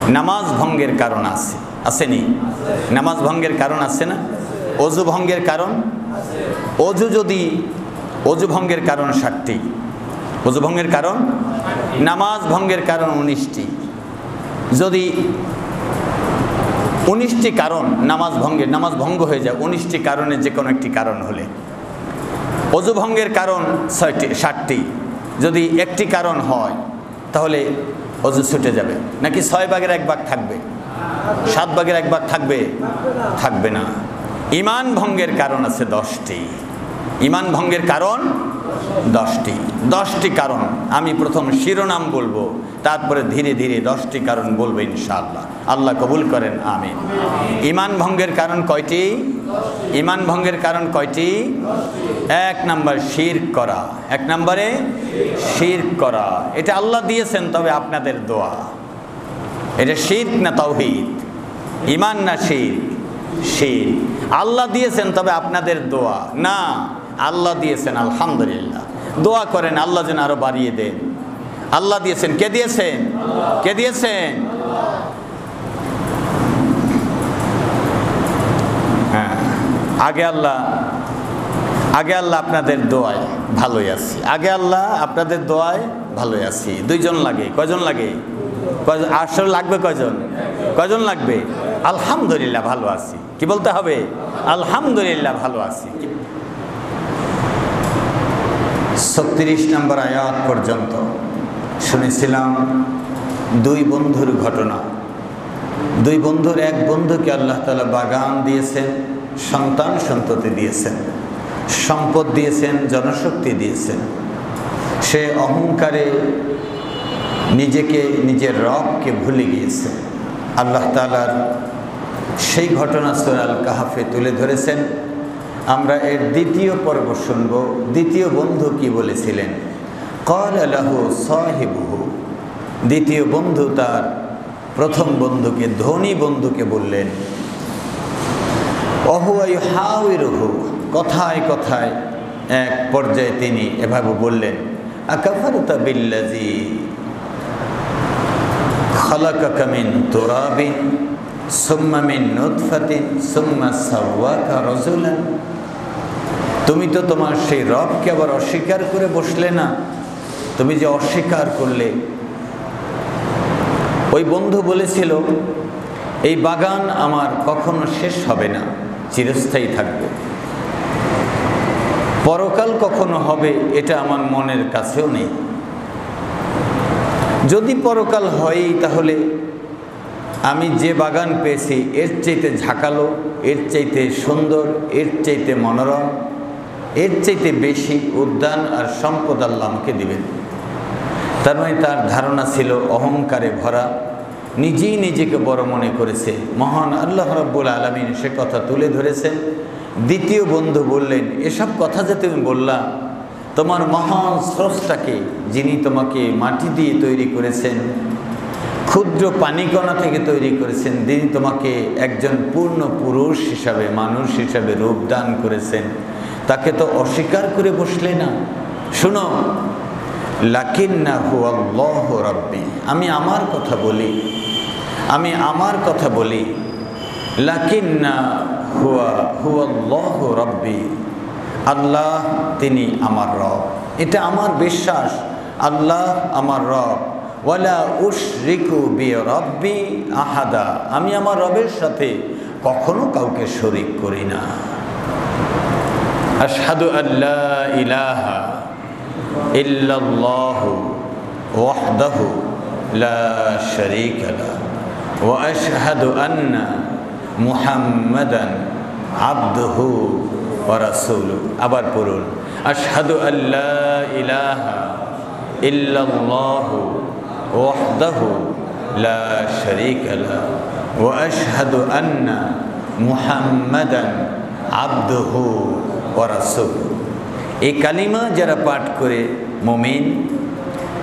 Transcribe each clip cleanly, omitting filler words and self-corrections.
নামাজ ভঙ্গের কারণ আছে, আসেনি? নামাজ ভঙ্গের কারণ আছে না? অজু ভঙ্গের কারণ, অজু ভঙ্গের কারণ 60টি, অজু ভঙ্গের কারণ, নামাজ ভঙ্গের কারণ 19টি। যদি 19টি কারণ নামাজ ভঙ্গ হয়ে যায় 19টি কারণে যে কোনো একটি কারণ হলে, অজু ভঙ্গের কারণ 60টি, যদি একটি কারণ হয় তাহলে অজু ছুটে যাবে নাকি 6 ভাগের 1 ভাগ থাকবে? 7 ভাগের 1 ভাগ থাকবে? থাকবে না। ঈমান ভঙ্গের কারণ আছে 10টি, ঈমান ভঙ্গের কারণ 10টি কারণ। আমি প্রথম শিরোনাম বলবো, তারপরে ধীরে ধীরে 10টি কারণ বলবো ইনশাআল্লাহ। আল্লাহ কবুল করেন, আমিন। ঈমান ভঙ্গের কারণ কয়টি? ঈমান ভঙ্গের কারণ কয়টি? 1 নম্বর শিরক করা, 1 নম্বরে শিরক করা। এটা আল্লাহ দিয়েছেন, তবে আপনাদের দোয়া। এটা শিরক না তাওহীদ? ঈমান না শিরক? শিরক। আল্লাহ দিয়েছেন, তবে আপনাদের দোয়া না। আল্লাহ দিয়েছেন, আলহামদুলিল্লাহ। দোয়া করেন আল্লাহ যেন আরো বাড়িয়ে দেন। আল্লাহ দিয়েছেন। কে দিয়েছেন? কে দিয়েছেন? হ্যাঁ, আগে আল্লাহ আপনাদের দোয়ায় ভালোই আছি। আগে আল্লাহ আপনাদের দোয়ায় ভালোই আছি। 2 জন লাগে। কয়জন লাগে? আসলে লাগবে কয়জন? কয়জন লাগবে? আলহামদুলিল্লাহ ভালো আছি। কি বলতে হবে? আলহামদুলিল্লাহ ভালো আছি। 36 নম্বর আয়াত পর্যন্ত শুনেছিলাম 2 বন্ধুর ঘটনা। 2 বন্ধুর, এক বন্ধুকে আল্লাহ তাআলা বাগান দিয়েছেন, সন্তান সন্ততি দিয়েছেন, সম্পদ দিয়েছেন, জনশক্তি দিয়েছেন। সে অহংকারে নিজের রবকে ভুলে গিয়েছে। আল্লাহ তাআলার সেই ঘটনা সূরা আল কাহফে তুলে ধরেছেন। আমরা এর 2য় পর্ব শুনব। 2য় বন্ধু কি বলেছিলেন? ক্বালা লাহু সাহিবুহু। 2য় বন্ধু তার প্রথম বন্ধুকে, ধনী বন্ধুকে বললেন, ওহুয়া ইউহাওয়িরুহু। কথায় কথায় এক পর্যায়ে তিনি এভাবে বললেন, আকাফারতা বিল্লাযী খালাকাকা মিন তুরাবিন সুম্মা মিন নুতফাতিন সুম্মা সাওয়াকা রাজুলান। তুমি তো তোমার সেই রবকে আবার অস্বীকার করে বসলে না? তুমি যে অস্বীকার করলে। ওই বন্ধু বলেছিল, এই বাগান আমার কখনো শেষ হবে না, চিরস্থায়ী থাকবে। পরকাল কখনো হবে এটা আমার মনের কাছেও নেই। যদি পরকাল হয় তাহলে আমি যে বাগান পেয়েছি এর চাইতে ঝাঁকালো, এর চাইতে সুন্দর, এর চাইতে মনোরম, এর চাইতে বেশি উদ্যান আর সম্পদ আল্লাহ আমাকে দিবেন। তার মানে তার ধারণা ছিল অহংকারে ভরা, নিজেই নিজেকে বড় মনে করেছে। মহান আল্লাহ রাব্বুল আলামিন সে কথা তুলে ধরেছেন। 2য় বন্ধু বললেন, এসব কথা যে তুমি বললা, তোমার মহান স্রষ্টাকে, যিনি তোমাকে মাটি দিয়ে তৈরি করেছেন, ক্ষুদ্র পানিকণা থেকে তৈরি করেছেন, যিনি তোমাকে একজন পূর্ণ পুরুষ হিসাবে, মানুষ হিসাবে রূপ দান করেছেন, তাকে তো অস্বীকার করে বসলে না। শুনো, লাকিন্নাহু আল্লাহু রাব্বি। আমি আমার কথা বলি, লাকিন্নাহু আল্লাহু রাব্বি। আল্লাহ তিনি আমার রব, এটা আমার বিশ্বাস। আল্লাহ আমার রব। ওয়ালা উশরিকু বিরাব্বি আহাদা। আমি আমার রবের সাথে কখনো কাউকে শরীক করি না। আশহাদু আল্লা ইলাহা ইল্লাল্লাহু ওয়াহদাহু লা শারীকা লাহু ওয়া আশহাদু আন্না মুহাম্মাদান আবদুহু ওয়া রাসূলুহু। আবার পড়ুন, আশহাদু আল্লা ইলাহা ইল্লাল্লাহু ওয়াহদাহু লা শারীকা লাহু ওয়া আশহাদু আন্না মুহাম্মাদান আবদুহু ওয়া রাসূলুহু। এই কালিমা যারা পাঠ করে মুমিন,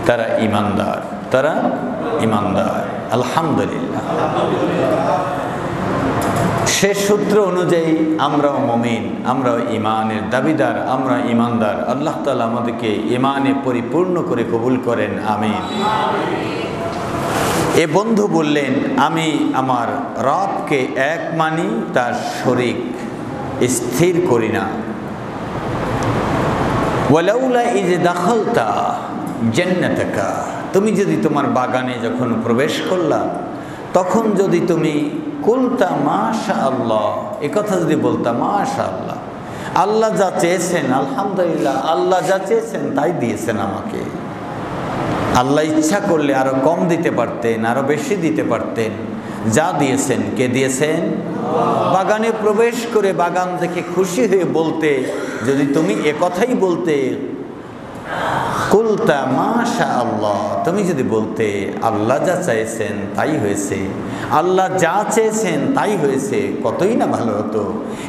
তারা ঈমানদার। আলহামদুলিল্লাহ। সে সূত্র অনুযায়ী আমরাও মুমিন, আমরাও ঈমানের দাবিদার, আমরা ঈমানদার। আল্লাহ তাআলা আমাদেরকে ঈমানে পরিপূর্ণ করে কবুল করেন, আমিন। এ বন্ধু বললেন, আমি আমার রবকে এক মানি, তার শরীক স্থির করি না। ওয়ালাউলা ইজ দাখালতা জান্নাতাকা, তুমি যদি তোমার বাগানে যখন প্রবেশ করলা তখন যদি তুমি কুলতা মাশা আল্লাহ, এ কথা যদি বলতা মাশা আল্লাহ, আল্লাহ যা চেয়েছেন আলহামদুলিল্লাহ, আল্লাহ যা চেয়েছেন তাই দিয়েছেন আমাকে। আল্লাহ ইচ্ছা করলে আরো কম দিতে পারতেন, আরো বেশি দিতে পারতেন। যা দিয়েছেন, কে দিয়েছেন? বাগানে প্রবেশ করে বাগান দেখে খুশি হয়ে বলতে, যদি তুমি এ কথাই বলতে কুলতা মাশা আল্লাহ, তুমি যদি বলতে আল্লাহ যা চাইছেন তাই হয়েছে, আল্লাহ যা চেয়েছেন তাই হয়েছে, কতই না ভালো হতো।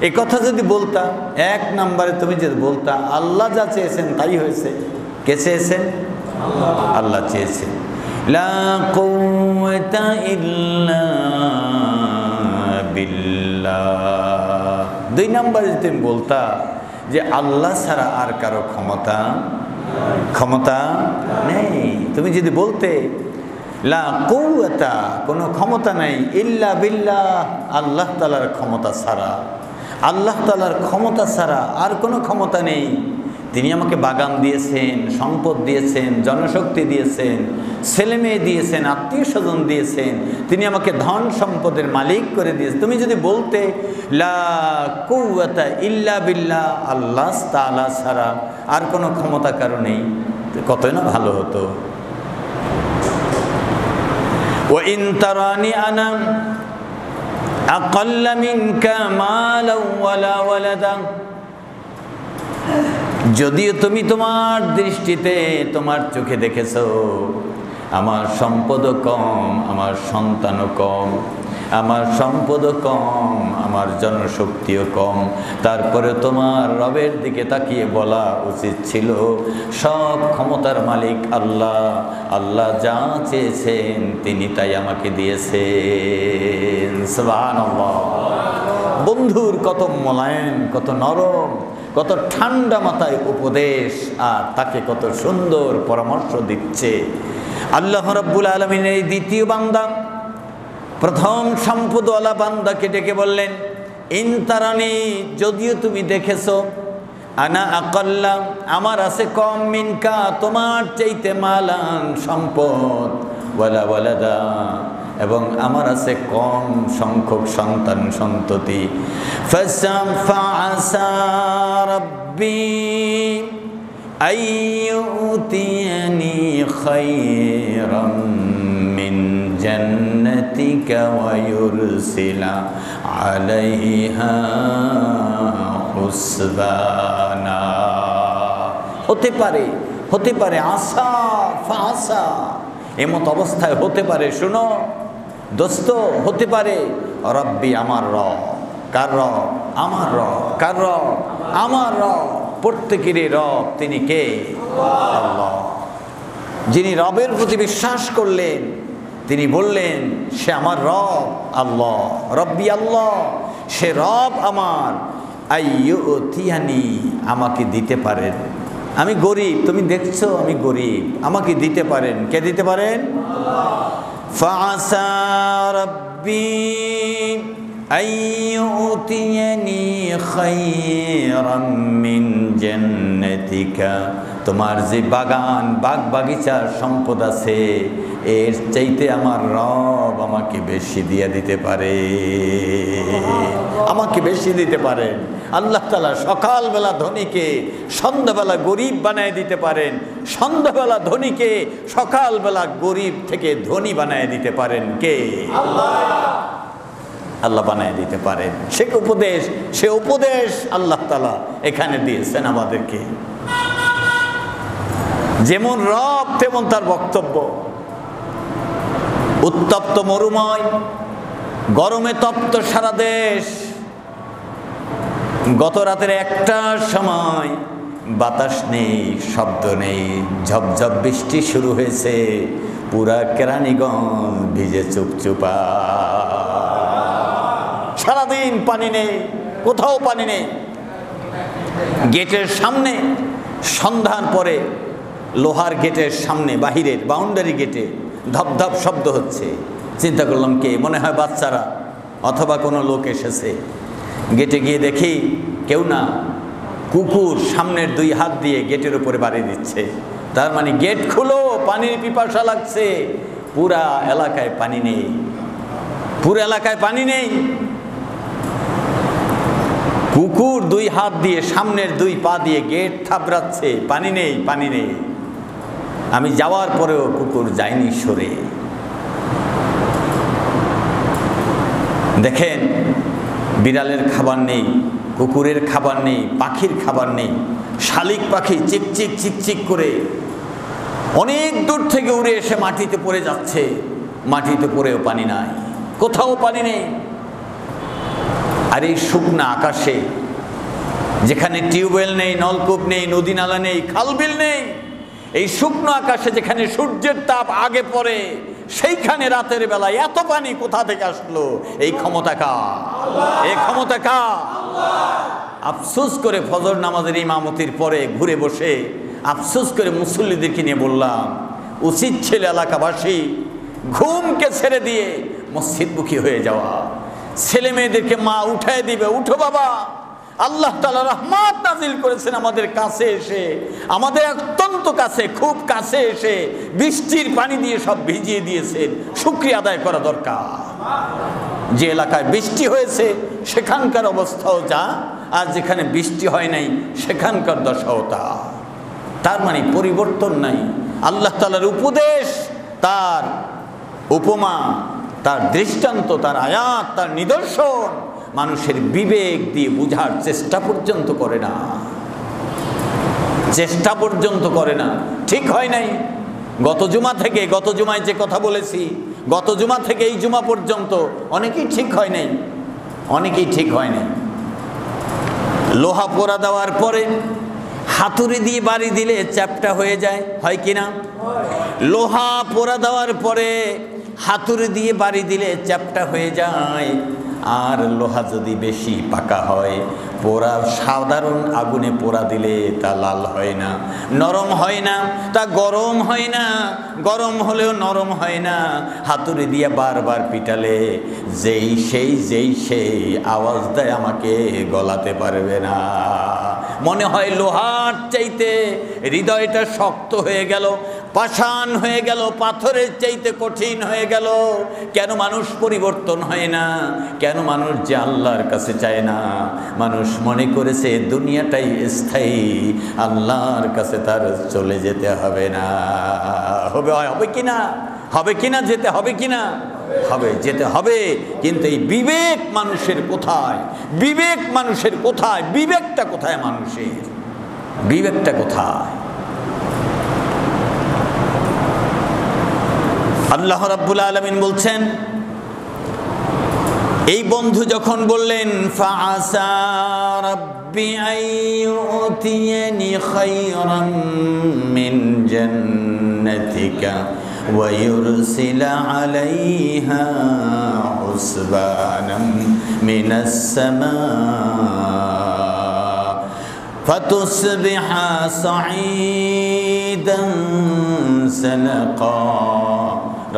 এ কথা যদি বলতা, এক নম্বরে তুমি যদি বলতা আল্লাহ যা চেয়েছেন তাই হয়েছে। কে চেয়েছেন? আল্লাহ চেয়েছেন। লা কুওয়াতা ইল্লা বিল্লাহ। দুই নম্বরে তুমি বলতা যে আল্লাহ ছাড়া আর কারো ক্ষমতা নেই। তুমি যদি বলতে লা কুওয়াতা, কোনো ক্ষমতা নেই, ইল্লা বিল্লাহ, আল্লাহ তাআলার ক্ষমতা ছাড়া, আল্লাহ তাআলার ক্ষমতা ছাড়া আর কোনো ক্ষমতা নেই। তিনি আমাকে বাগান দিয়েছেন, সম্পদ দিয়েছেন, জনশক্তি দিয়েছেন, ছেলে মেয়ে দিয়েছেন, আত্মীয় স্বজন দিয়েছেন, তিনি আমাকে ধন সম্পদের মালিক করে দিয়েছেন। তুমি যদি বলতে লা কুওয়াতা ইল্লা বিল্লাহ, আল্লাহ তাআলা ছাড়া আর কোনো ক্ষমতা কারো নেই, কতই না ভালো হতো। ওয়া ইন তারানি আনা আকাল্লা মিনকা মালাও ওয়ালা ওয়ালাদা, যদিও তুমি তোমার দৃষ্টিতে, তোমার চোখে দেখেছো আমার সম্পদও কম, আমার সন্তানও কম, আমার সম্পদও কম, আমার জনশক্তিও কম, তারপরে তোমার রবের দিকে তাকিয়ে বলা উচিত ছিল সব ক্ষমতার মালিক আল্লাহ, আল্লাহ যা চেয়েছেন তিনি তাই আমাকে দিয়েছেন। সুবহানাল্লাহ। বন্ধুর কত মোলায়েম, কত নরম, কত ঠান্ডা মাথায় উপদেশ, আর তাকে কত সুন্দর পরামর্শ দিচ্ছে। আল্লাহ রাব্বুল আলামিনের এই দ্বিতীয় বান্দা, প্রথম সম্পদওয়ালা বান্দাকে ডেকে বললেন, ইনতারানি, যদিও তুমি দেখেছো, আনা আকাল্লা, আমার আছে কম, মিনকা, তোমার চাইতে, মালান, সম্পদ, ওয়ালা ওয়ালাদা, এবং আমার আছে কম সংখ্যক সন্তান সন্ততি। ফাসা রাব্বি আইয়ুতিয়ানি খায়রাম মিন জান্নাতিকা ওয়া ইউরসিলা আলাইহা হুসবানা। হতে পারে আসা ফাসা, এমত অবস্থায় হতে পারে, শুনো দোস্ত, হতে পারে রব্বি, আমার রব। কার রব? আমার রব। কার রব? আমার রব। প্রত্যেকেরই রব তিনি কে? আল্লাহ। যিনি রবের প্রতি বিশ্বাস করলেন তিনি বললেন সে আমার রব আল্লাহ, রব্বি আল্লাহ, সে রব আমার। আইয়ুতিয়ানি, আমাকে দিতে পারেন। আমি গরিব, তুমি দেখছো আমি গরিব, আমাকে দিতে পারেন। কে দিতে পারেন? ফাসা রাব্বি আইয়ুতিয়ানি খায়রাম মিন জান্নাতিকা, তোমার যে বাগান, বাগ বাগিচার সম্পদ আছে, এর চাইতে আমার রব আমাকে বেশি দিয়ে দিতে পারে, আমাকে বেশি দিতে পারেন। আল্লাহ তাআলা সকালবেলা ধনীকে সন্ধ্যাবেলা গরিব বানায় দিতে পারেন, সন্ধ্যাবেলা ধনীকে সকালবেলা গরিব থেকে ধনী বানায় দিতে পারেন। কে? আল্লাহ। আল্লাহ বানায় দিতে পারেন। সে উপদেশ আল্লাহ তাআলা এখানে দিয়েছেন আমাদেরকে। যেমন রব তেমন তার বক্তব্য। উত্তপ্ত মরুময়, গরমে তপ্ত সারা দেশ। গত রাতের একটার সময় বাতাস নেই, শব্দ নেই, ঝপঝপ বৃষ্টি শুরু হয়েছে, পুরা কেরানীগঞ্জ ভিজে চুপচুপা। সারাদিন পানি নেই, কোথাও পানি নেই। গেটের সামনে সন্ধ্যার পরে, লোহার গেটের সামনে, বাহিরের বাউন্ডারি গেটে ধপ ধপ শব্দ হচ্ছে। চিন্তা করলাম কে, মনে হয় বাচ্চারা অথবা কোনো লোক এসেছে। গেটে গিয়ে দেখি কেউ না, কুকুর সামনের 2 হাত দিয়ে গেটের উপরে বাড়ি দিচ্ছে। তার মানে গেট খুলো, পানির পিপাসা লাগছে। পুরা এলাকায় পানি নেই, পুরো এলাকায় পানি নেই। কুকুর 2 হাত দিয়ে সামনের 2 পা দিয়ে গেট থাবড়াচ্ছে, পানি নেই, পানি নেই। আমি যাওয়ার পরেও কুকুর যায়নি সরে। দেখেন, বিড়ালের খাবার নেই, কুকুরের খাবার নেই, পাখির খাবার নেই। শালিক পাখি চিকচিক চিকচিক করে অনেক দূর থেকে উড়ে এসে মাটিতে পড়ে যাচ্ছে, মাটিতে পড়েও পানি নাই, কোথাও পানি নেই। আর এই শুকনা আকাশে, যেখানে টিউবওয়েল নেই, নলকূপ নেই, নদী নালা নেই, খালবিল নেই, এই শুকনো আকাশে যেখানে সূর্যের তাপ আগে পড়ে, সেইখানে রাতের বেলায় এত পানি কোথা থেকে আসলো? এই ক্ষমতা কার? এই ক্ষমতা কার? আফসোস করে ফজর নামাজের ইমামতির পরে ঘুরে বসে আফসোস করে মুসল্লিদেরকে নিয়ে বললাম, উচিত ছিল এলাকাবাসী ঘুমকে ছেড়ে দিয়ে মসজিদমুখী হয়ে যাওয়া। ছেলে মেয়েদেরকে মা উঠায় দিবে, উঠো বাবা, আল্লাহ তাআলা রহমত নাজিল করেছেন আমাদের কাছে এসে, আমাদের অত্যন্ত কাছে, খুব কাছে এসে বৃষ্টির পানি দিয়ে সব ভিজিয়ে দিয়েছেন। শুকরিয়া আদায় করা দরকার। যে এলাকায় বৃষ্টি হয়েছে সেখানকার অবস্থাও যা, আর যেখানে বৃষ্টি হয় নাই সেখানকার দশাও তা। তার মানে পরিবর্তন নাই। আল্লাহ তাআলার উপদেশ, তার উপমা, তার দৃষ্টান্ত, তার আয়াত, তার নিদর্শন মানুষের বিবেক দিয়ে বুঝার চেষ্টা পর্যন্ত করে না, চেষ্টা পর্যন্ত করে না। ঠিক হয় নাই। গত জুমায় যে কথা বলেছি, গত জুমা থেকে এই জুমা পর্যন্ত অনেকেই ঠিক হয় নাই, অনেকেই ঠিক হয় নাই। লোহা পোড়া দেওয়ার পরে হাতুড়ি দিয়ে বাড়ি দিলে চ্যাপ্টা হয়ে যায়, হয় কিনা? লোহা পোড়া দেওয়ার পরে হাতুড়ি দিয়ে বাড়ি দিলে চ্যাপ্টা হয়ে যায়। আর লোহা যদি বেশি পাকা হয়, পোড়া সাধারণ আগুনে পোড়া দিলে তা লাল হয় না, নরম হয় না, তা গরম হয় না, গরম হলেও নরম হয় না। হাতুড়ি দিয়ে বারবার পিটালে যেই সেই আওয়াজ দেয়, আমাকে গলাতে পারবে না। মনে হয় লোহার চাইতে হৃদয়টা শক্ত হয়ে গেল, পাষাণ হয়ে গেল, পাথরের চাইতে কঠিন হয়ে গেল। কেন মানুষ পরিবর্তন হয় না? কেন মানুষ যে আল্লাহর কাছে চায় না? মানুষ মনে করেছে দুনিয়াটাই স্থায়ী, আল্লাহর কাছে তার চলে যেতে হবে না। হবে কিনা? হবে কিনা? যেতে হবে কিনা? হবে, যেতে হবে। কিন্তু এই বিবেক মানুষের কোথায়? বিবেক মানুষের কোথায়? বিবেকটা কোথায় মানুষের? বিবেকটা কোথায়? আল্লাহ রাব্বুল আলামিন বলছেন, এই বন্ধু যখন বললেন ফাআসা রাব্বি আইয়ুতিয়ানি খায়রাম মিন জান্নাতিকা ওয়া ইউরসিলা আলাইহা হুসবানাম মিনাস সামা ফাতুসবিহা সাঈদান সালাকা।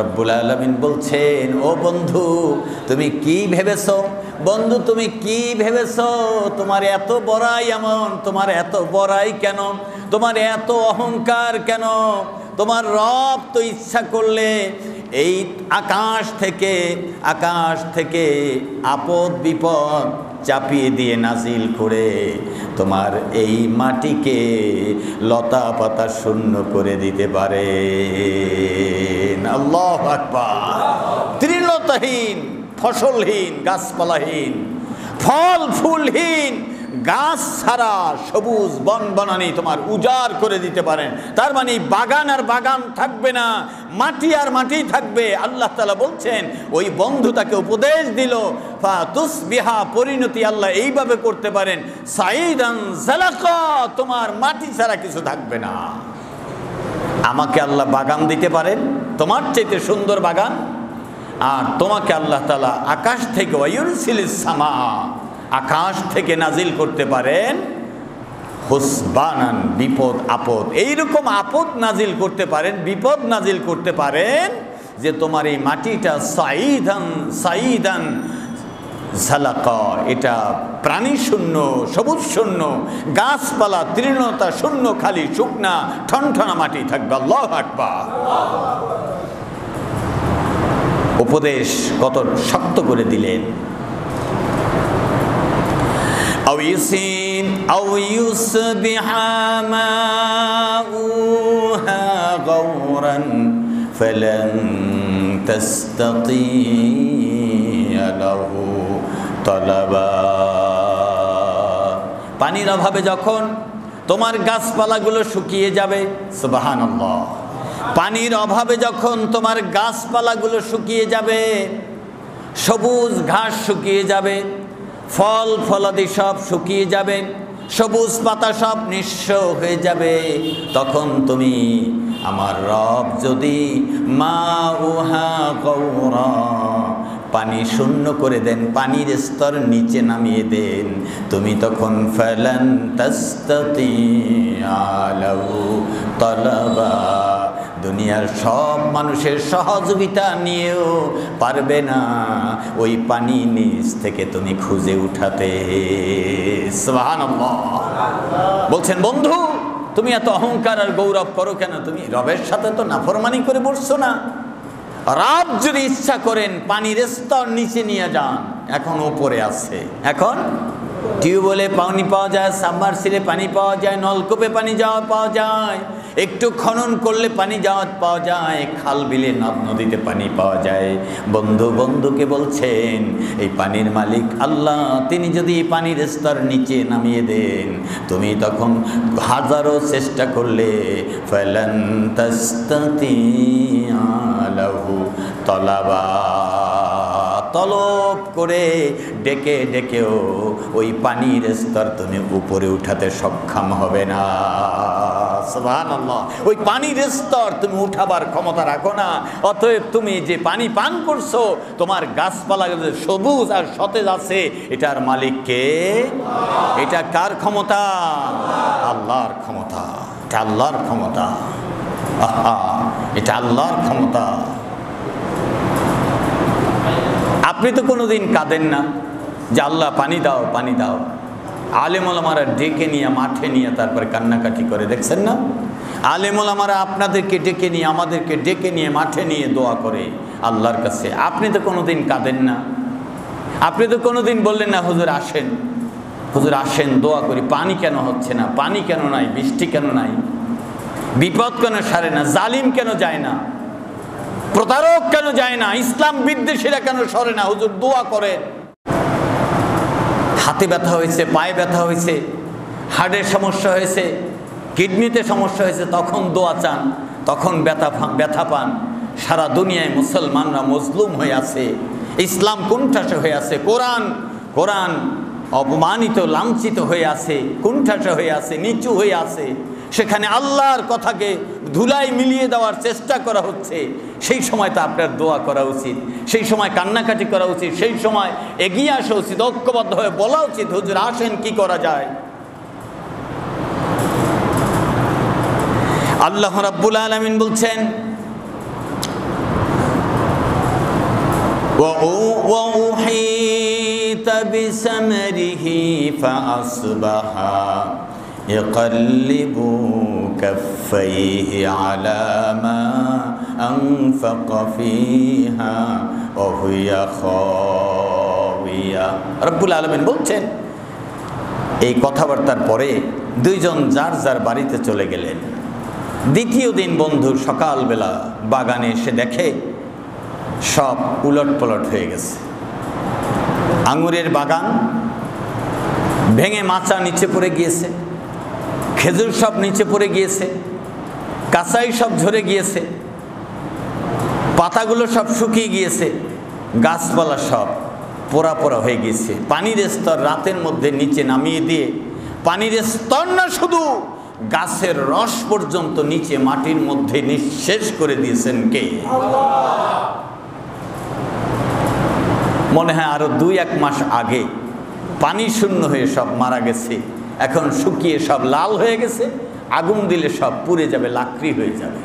রব্বুল আলামিন বলছেন, ও বন্ধু তুমি কি ভেবেছো? বন্ধু তুমি কি ভেবেছো? তোমার এত বড়াই এমন, তোমার এত বড়াই কেন? তোমার এত অহংকার কেন? তোমার রব তো ইচ্ছা করলে এই আকাশ থেকে আপদ বিপদ চাপিয়ে দিয়ে নাজিল করে তোমার এই মাটিকে লতা পাতা শূন্য করে দিতে পারে। আল্লাহু আকবার। তৃণলতাহীন, ফসলহীন, গাছপালাহীন, ফল ফুলহীন, গাছ ছাড়া সবুজ বনবনানি তোমার উজাড় করে দিতে পারেন। তার মানে বাগান আর বাগান থাকবে না, মাটি আর মাটি থাকবে। আল্লাহ তাআলা বলছেন, ওই বন্ধু তাকে উপদেশ দিল, ফাতুসবিহা, পরিণতি আল্লাহ এইভাবে করতে পারেন, সাঈদান যালাকা, তোমার মাটি ছাড়া কিছু থাকবে না। আমাকে আল্লাহ বাগান দিতে পারেন, তোমার চাইতে সুন্দর বাগান, আর তোমাকে আল্লাহ তাআলা আকাশ থেকে ওয়ায়ুরসিলিস সামা, আকাশ থেকে নাজিল করতে পারেন হুসবানান, বিপদ আপদ, এইরকম আপদ নাজিল করতে পারেন, বিপদ নাজিল করতে পারেন যে তোমার এই মাটিটা সাইদান সাইদান ঝালাকা, এটা প্রাণী শূন্য, সবুজ শূন্য, গাছপালা তৃণতা শূন্য, খালি শুকনা ঠনঠনা মাটি থাকবে। আল্লাহু আকবার। উপদেশ কত শক্ত করে দিলেন। আও ইউসিন আও ইউসবিহা মাউহা গাওরান ফালান তাস্তাতিয়া লাহু তালাবা। পানির অভাবে যখন তোমার গাছপালাগুলো শুকিয়ে যাবে, সুবহানাল্লাহ, পানির অভাবে যখন তোমার গাছপালাগুলো শুকিয়ে যাবে, সবুজ ঘাস শুকিয়ে যাবে, ফল ফলাদি সব শুকিয়ে যাবে, সবুজ পাতা সব নিঃস্ব হয়ে যাবে, তখন তুমি আমার রব যদি মাউহা গাওরা, পানি শূন্য করে দেন, পানির স্তর নিচে নামিয়ে দেন, তুমি তখন ফালান তাস্তাতিয়া লাহু তালাবা, দুনিয়ার সব মানুষের সহযোগিতা নিয়েও পারবে না ওই পানি নিচ থেকে তুমি খুঁজে উঠাতে। সুবহানাল্লাহ। বলছেন বন্ধু, তুমি এত অহংকার আর গৌরব করো কেন? তুমি রবের সাথে তো নাফরমানি করে বসছো না? রব যদি ইচ্ছা করেন পানির স্তর নিচে নিয়ে যান, এখন উপরে আছে, এখন টিউবওয়েলে পানি পাওয়া যায়, সাবমার্সিলে পানি পাওয়া যায়, নলকূপে পানি যাওয়া পাওয়া যায়, একটু খনন করলে পানি যাওয়া পাওয়া যায়, খাল বিলে নদ নদীতে পানি পাওয়া যায়। বন্ধু বন্ধুকে বলছেন এই পানির মালিক আল্লাহ, তিনি যদি এই পানির স্তর নিচে নামিয়ে দেন, তুমি তখন হাজারো চেষ্টা করলে ফালান তাস্তাতিয়া লাহু তালাবা, তলব করে ডেকে ডেকেও ওই পানির স্তর তুমি উপরে উঠাতে সক্ষম হবে না। সুবহানাল্লাহ। ওই পানির স্তর তুমি উঠাবার ক্ষমতা রাখো না। অতএব তুমি যে পানি পান করছো, তোমার গাছপালা সবুজ আর সতেজ আছে, এটার মালিক কে? এটা কার ক্ষমতা? আল্লাহর ক্ষমতা। এটা আল্লাহর ক্ষমতা। আহা, এটা আল্লাহর ক্ষমতা। আপনি তো কোনোদিন কাঁদেন না যে আল্লাহ পানি দাও পানি দাও। আলেম ওলামারা ডেকে নিয়ে মাঠে নিয়ে তারপর কান্নাকাটি করে, দেখছেন না? আলেম ওলামারা আপনাদেরকে ডেকে নিয়ে, আমাদেরকে ডেকে নিয়ে মাঠে নিয়ে দোয়া করে আল্লাহর কাছে। আপনি তো কোনোদিন কাঁদেন না, আপনি তো কোনোদিন বললেন না হুজুর আসেন, হুজুর আসেন দোয়া করি, পানি কেন হচ্ছে না, পানি কেন নাই, বৃষ্টি কেন নাই, বিপদ কেন সারে না, জালিম কেন যায় না, প্রতারক কেন যায় না, ইসলাম বিদ্বেষীরা কেন সরে না, হুজুর দোয়া করেন। হাতে ব্যথা হয়েছে, পায়ে ব্যথা হয়েছে, হার্টের সমস্যা হয়েছে, কিডনিতে সমস্যা হয়েছে, তখন দোয়া চান, তখন ব্যথা পান। সারা দুনিয়ায় মুসলমানরা মজলুম হয়ে আছে, ইসলাম কুণ্ঠাসা হয়ে আছে, কোরআন অপমানিত লাঞ্ছিত হয়ে আছে, কুণ্ঠাসা হয়ে আছে, নিচু হয়ে আছে। সেখানে আল্লাহর কথাকে ধুলাই মিলিয়ে দেওয়ার চেষ্টা করা হচ্ছে। সেই সময় তো আপনার দোয়া করা উচিত, সেই সময় কান্নাকাটি করা উচিত, সেই সময় এগিয়ে আসা উচিত, ঐক্যবদ্ধ হয়ে বলা উচিত হুজুর আসেন, কি করা যায়। আল্লাহ রাব্বুল আলামিন বলছেন وَأُحِيطَ بِثَمَرِهِ فَأَصْبَحَ يَقَلِّبُ كَفَّيْهِ عَلَى مَا أَنفَقَ فِيهَا وَهِيَ خَاوِيَةٌ। রব্বুল আলামিন বলছেন, এই কথাবার্তার পরে দুইজন যার যার বাড়িতে চলে গেলেন। দ্বিতীয় দিন বন্ধু সকালবেলা বাগানে এসে দেখে সব উলট পালট হয়ে গেছে। আঙুরের বাগান ভেঙে মাচা নিচে পড়ে গিয়েছে, খেজুর সব নিচে পড়ে গিয়েছে, কাঁচাই সব ঝরে গিয়েছে, পাতাগুলো সব শুকিয়ে গিয়েছে, গাছপালা সব পোড়া পোড়া হয়ে গিয়েছে। পানির স্তর রাতের মধ্যে নিচে নামিয়ে দিয়ে, পানির স্তর না শুধু গাছের রস পর্যন্ত নিচে মাটির মধ্যে নিঃশেষ করে দিয়েছেন কে? মনে হয় আরো 2-1 মাস আগে পানি শূন্য হয়ে সব মারা গেছে, এখন শুকিয়ে সব লাল হয়ে গেছে, আগুন দিলে সব পুড়ে যাবে, লাকড়ি হয়ে যাবে।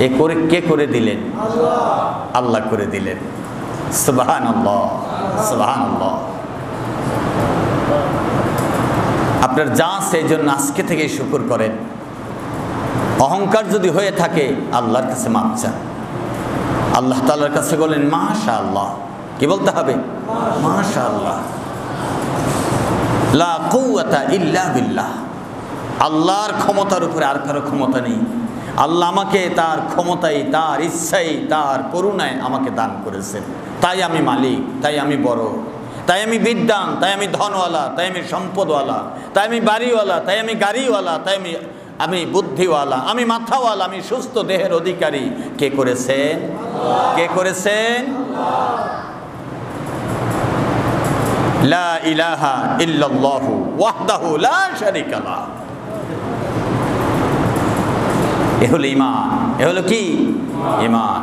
এ করে কে করে দিলেন? আল্লাহ করে দিলেন। সুবহানাল্লাহ, সুবহানাল্লাহ। আপনার যা সেই জন্য আজকে থেকেই শুকর করেন। অহংকার যদি হয়ে থাকে আল্লাহর কাছে মাপ চান। আল্লাহ তাআলার কাছে বলেন মাশাআল্লাহ। কি বলতে হবে? মাশাআল্লাহ। লা কুওয়াতা ইল্লা বিল্লাহ। আল্লাহর ক্ষমতার উপরে আর কারো ক্ষমতা নেই। আল্লাহ আমাকে তার ক্ষমতায়, তার ইচ্ছায়, তার করুণায় আমাকে দান করেছেন, তাই আমি মালিক, তাই আমি বড়, তাই আমি বিদ্বান, তাই আমি ধনওয়ালা, তাই আমি সম্পদওয়ালা, তাই আমি বাড়িওয়ালা, তাই আমি গাড়িওয়ালা, তাই আমি বুদ্ধিওয়ালা, আমি মাথাওয়ালা, আমি সুস্থ দেহের অধিকারী। কে করেছেন? কে করেছেন? লা ইলাহা ইল্লাল্লাহু ওয়াহদাহু লা শারীকা লাহ। এ হলো ঈমান। এ হলো কি? ঈমান।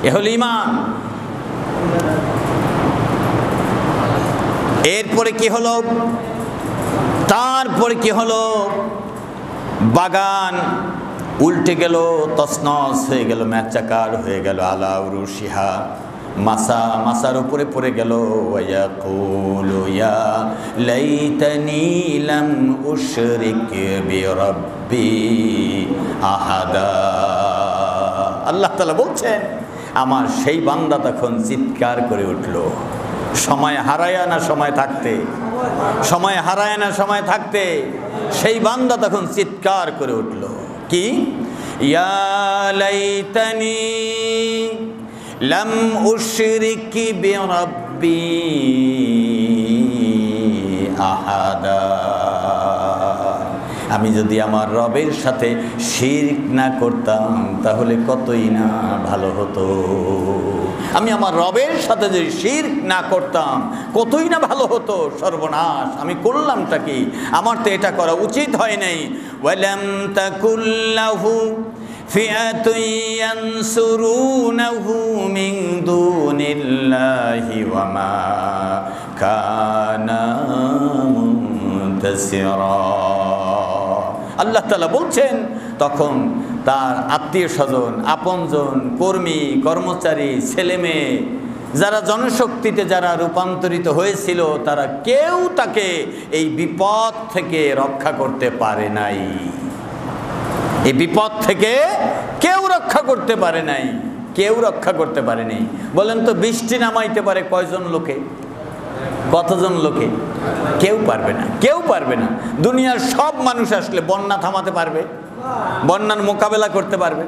এ হলো ঈমান। এরপরে কি হলো? তারপরে কি হলো? বাগান উল্টে গেল, তছনছ হয়ে গেল, ম্যাচাকার হয়ে গেল। আলা উরুশিহা, মাসার উপরে পড়ে গেল। ওয়ায়াকুলু ইয়া লাইতানি লাম উশরিক বিরাব্বি আহাদা। আল্লাহ তাআলা বলছেন, আমার সেই বান্দা তখন চিৎকার করে উঠল। সময় হারায় না সময় থাকতে, সময় হারায় না সময় থাকতে সেই বান্দা তখন চিৎকার করে উঠল। কি? ইয়া লাইতানি লাম উশরিক বিরাব্বি আহাদা। আমি যদি আমার রবের সাথে শিরক না করতাম তাহলে কতই না ভালো হতো। আমি আমার রবের সাথে যদি শিরক না করতাম কতই না ভালো হতো। সর্বনাশ, আমি করলামটা কি? আমার তো এটা করা উচিত হয় নাই। ওয়ালাম তাকুল্লাহু ফিআতুন ইয়ানসুরুনাহু মিন দুনিল্লাহি ওয়া মা কানা মুনতাসিরা। আল্লাহ তাআলা বলছেন, তখন তার আত্মীয় স্বজন, আপনজন, কর্মী, কর্মচারী, ছেলে মেয়ে, যারা জনশক্তিতে যারা রূপান্তরিত হয়েছিল, তারা কেউ তাকে এই বিপদ থেকে রক্ষা করতে পারে নাই। এই বিপদ থেকে কেউ রক্ষা করতে পারে নাই, কেউ রক্ষা করতে পারেনি। বলেন তো, বৃষ্টি নামাইতে পারে কয়জন লোকে? কতজন লোকে? কেউ পারবে না, কেউ পারবে না। দুনিয়ার সব মানুষ আসলে বন্যা থামাতে পারবে? বন্যার মোকাবেলা করতে পারবে?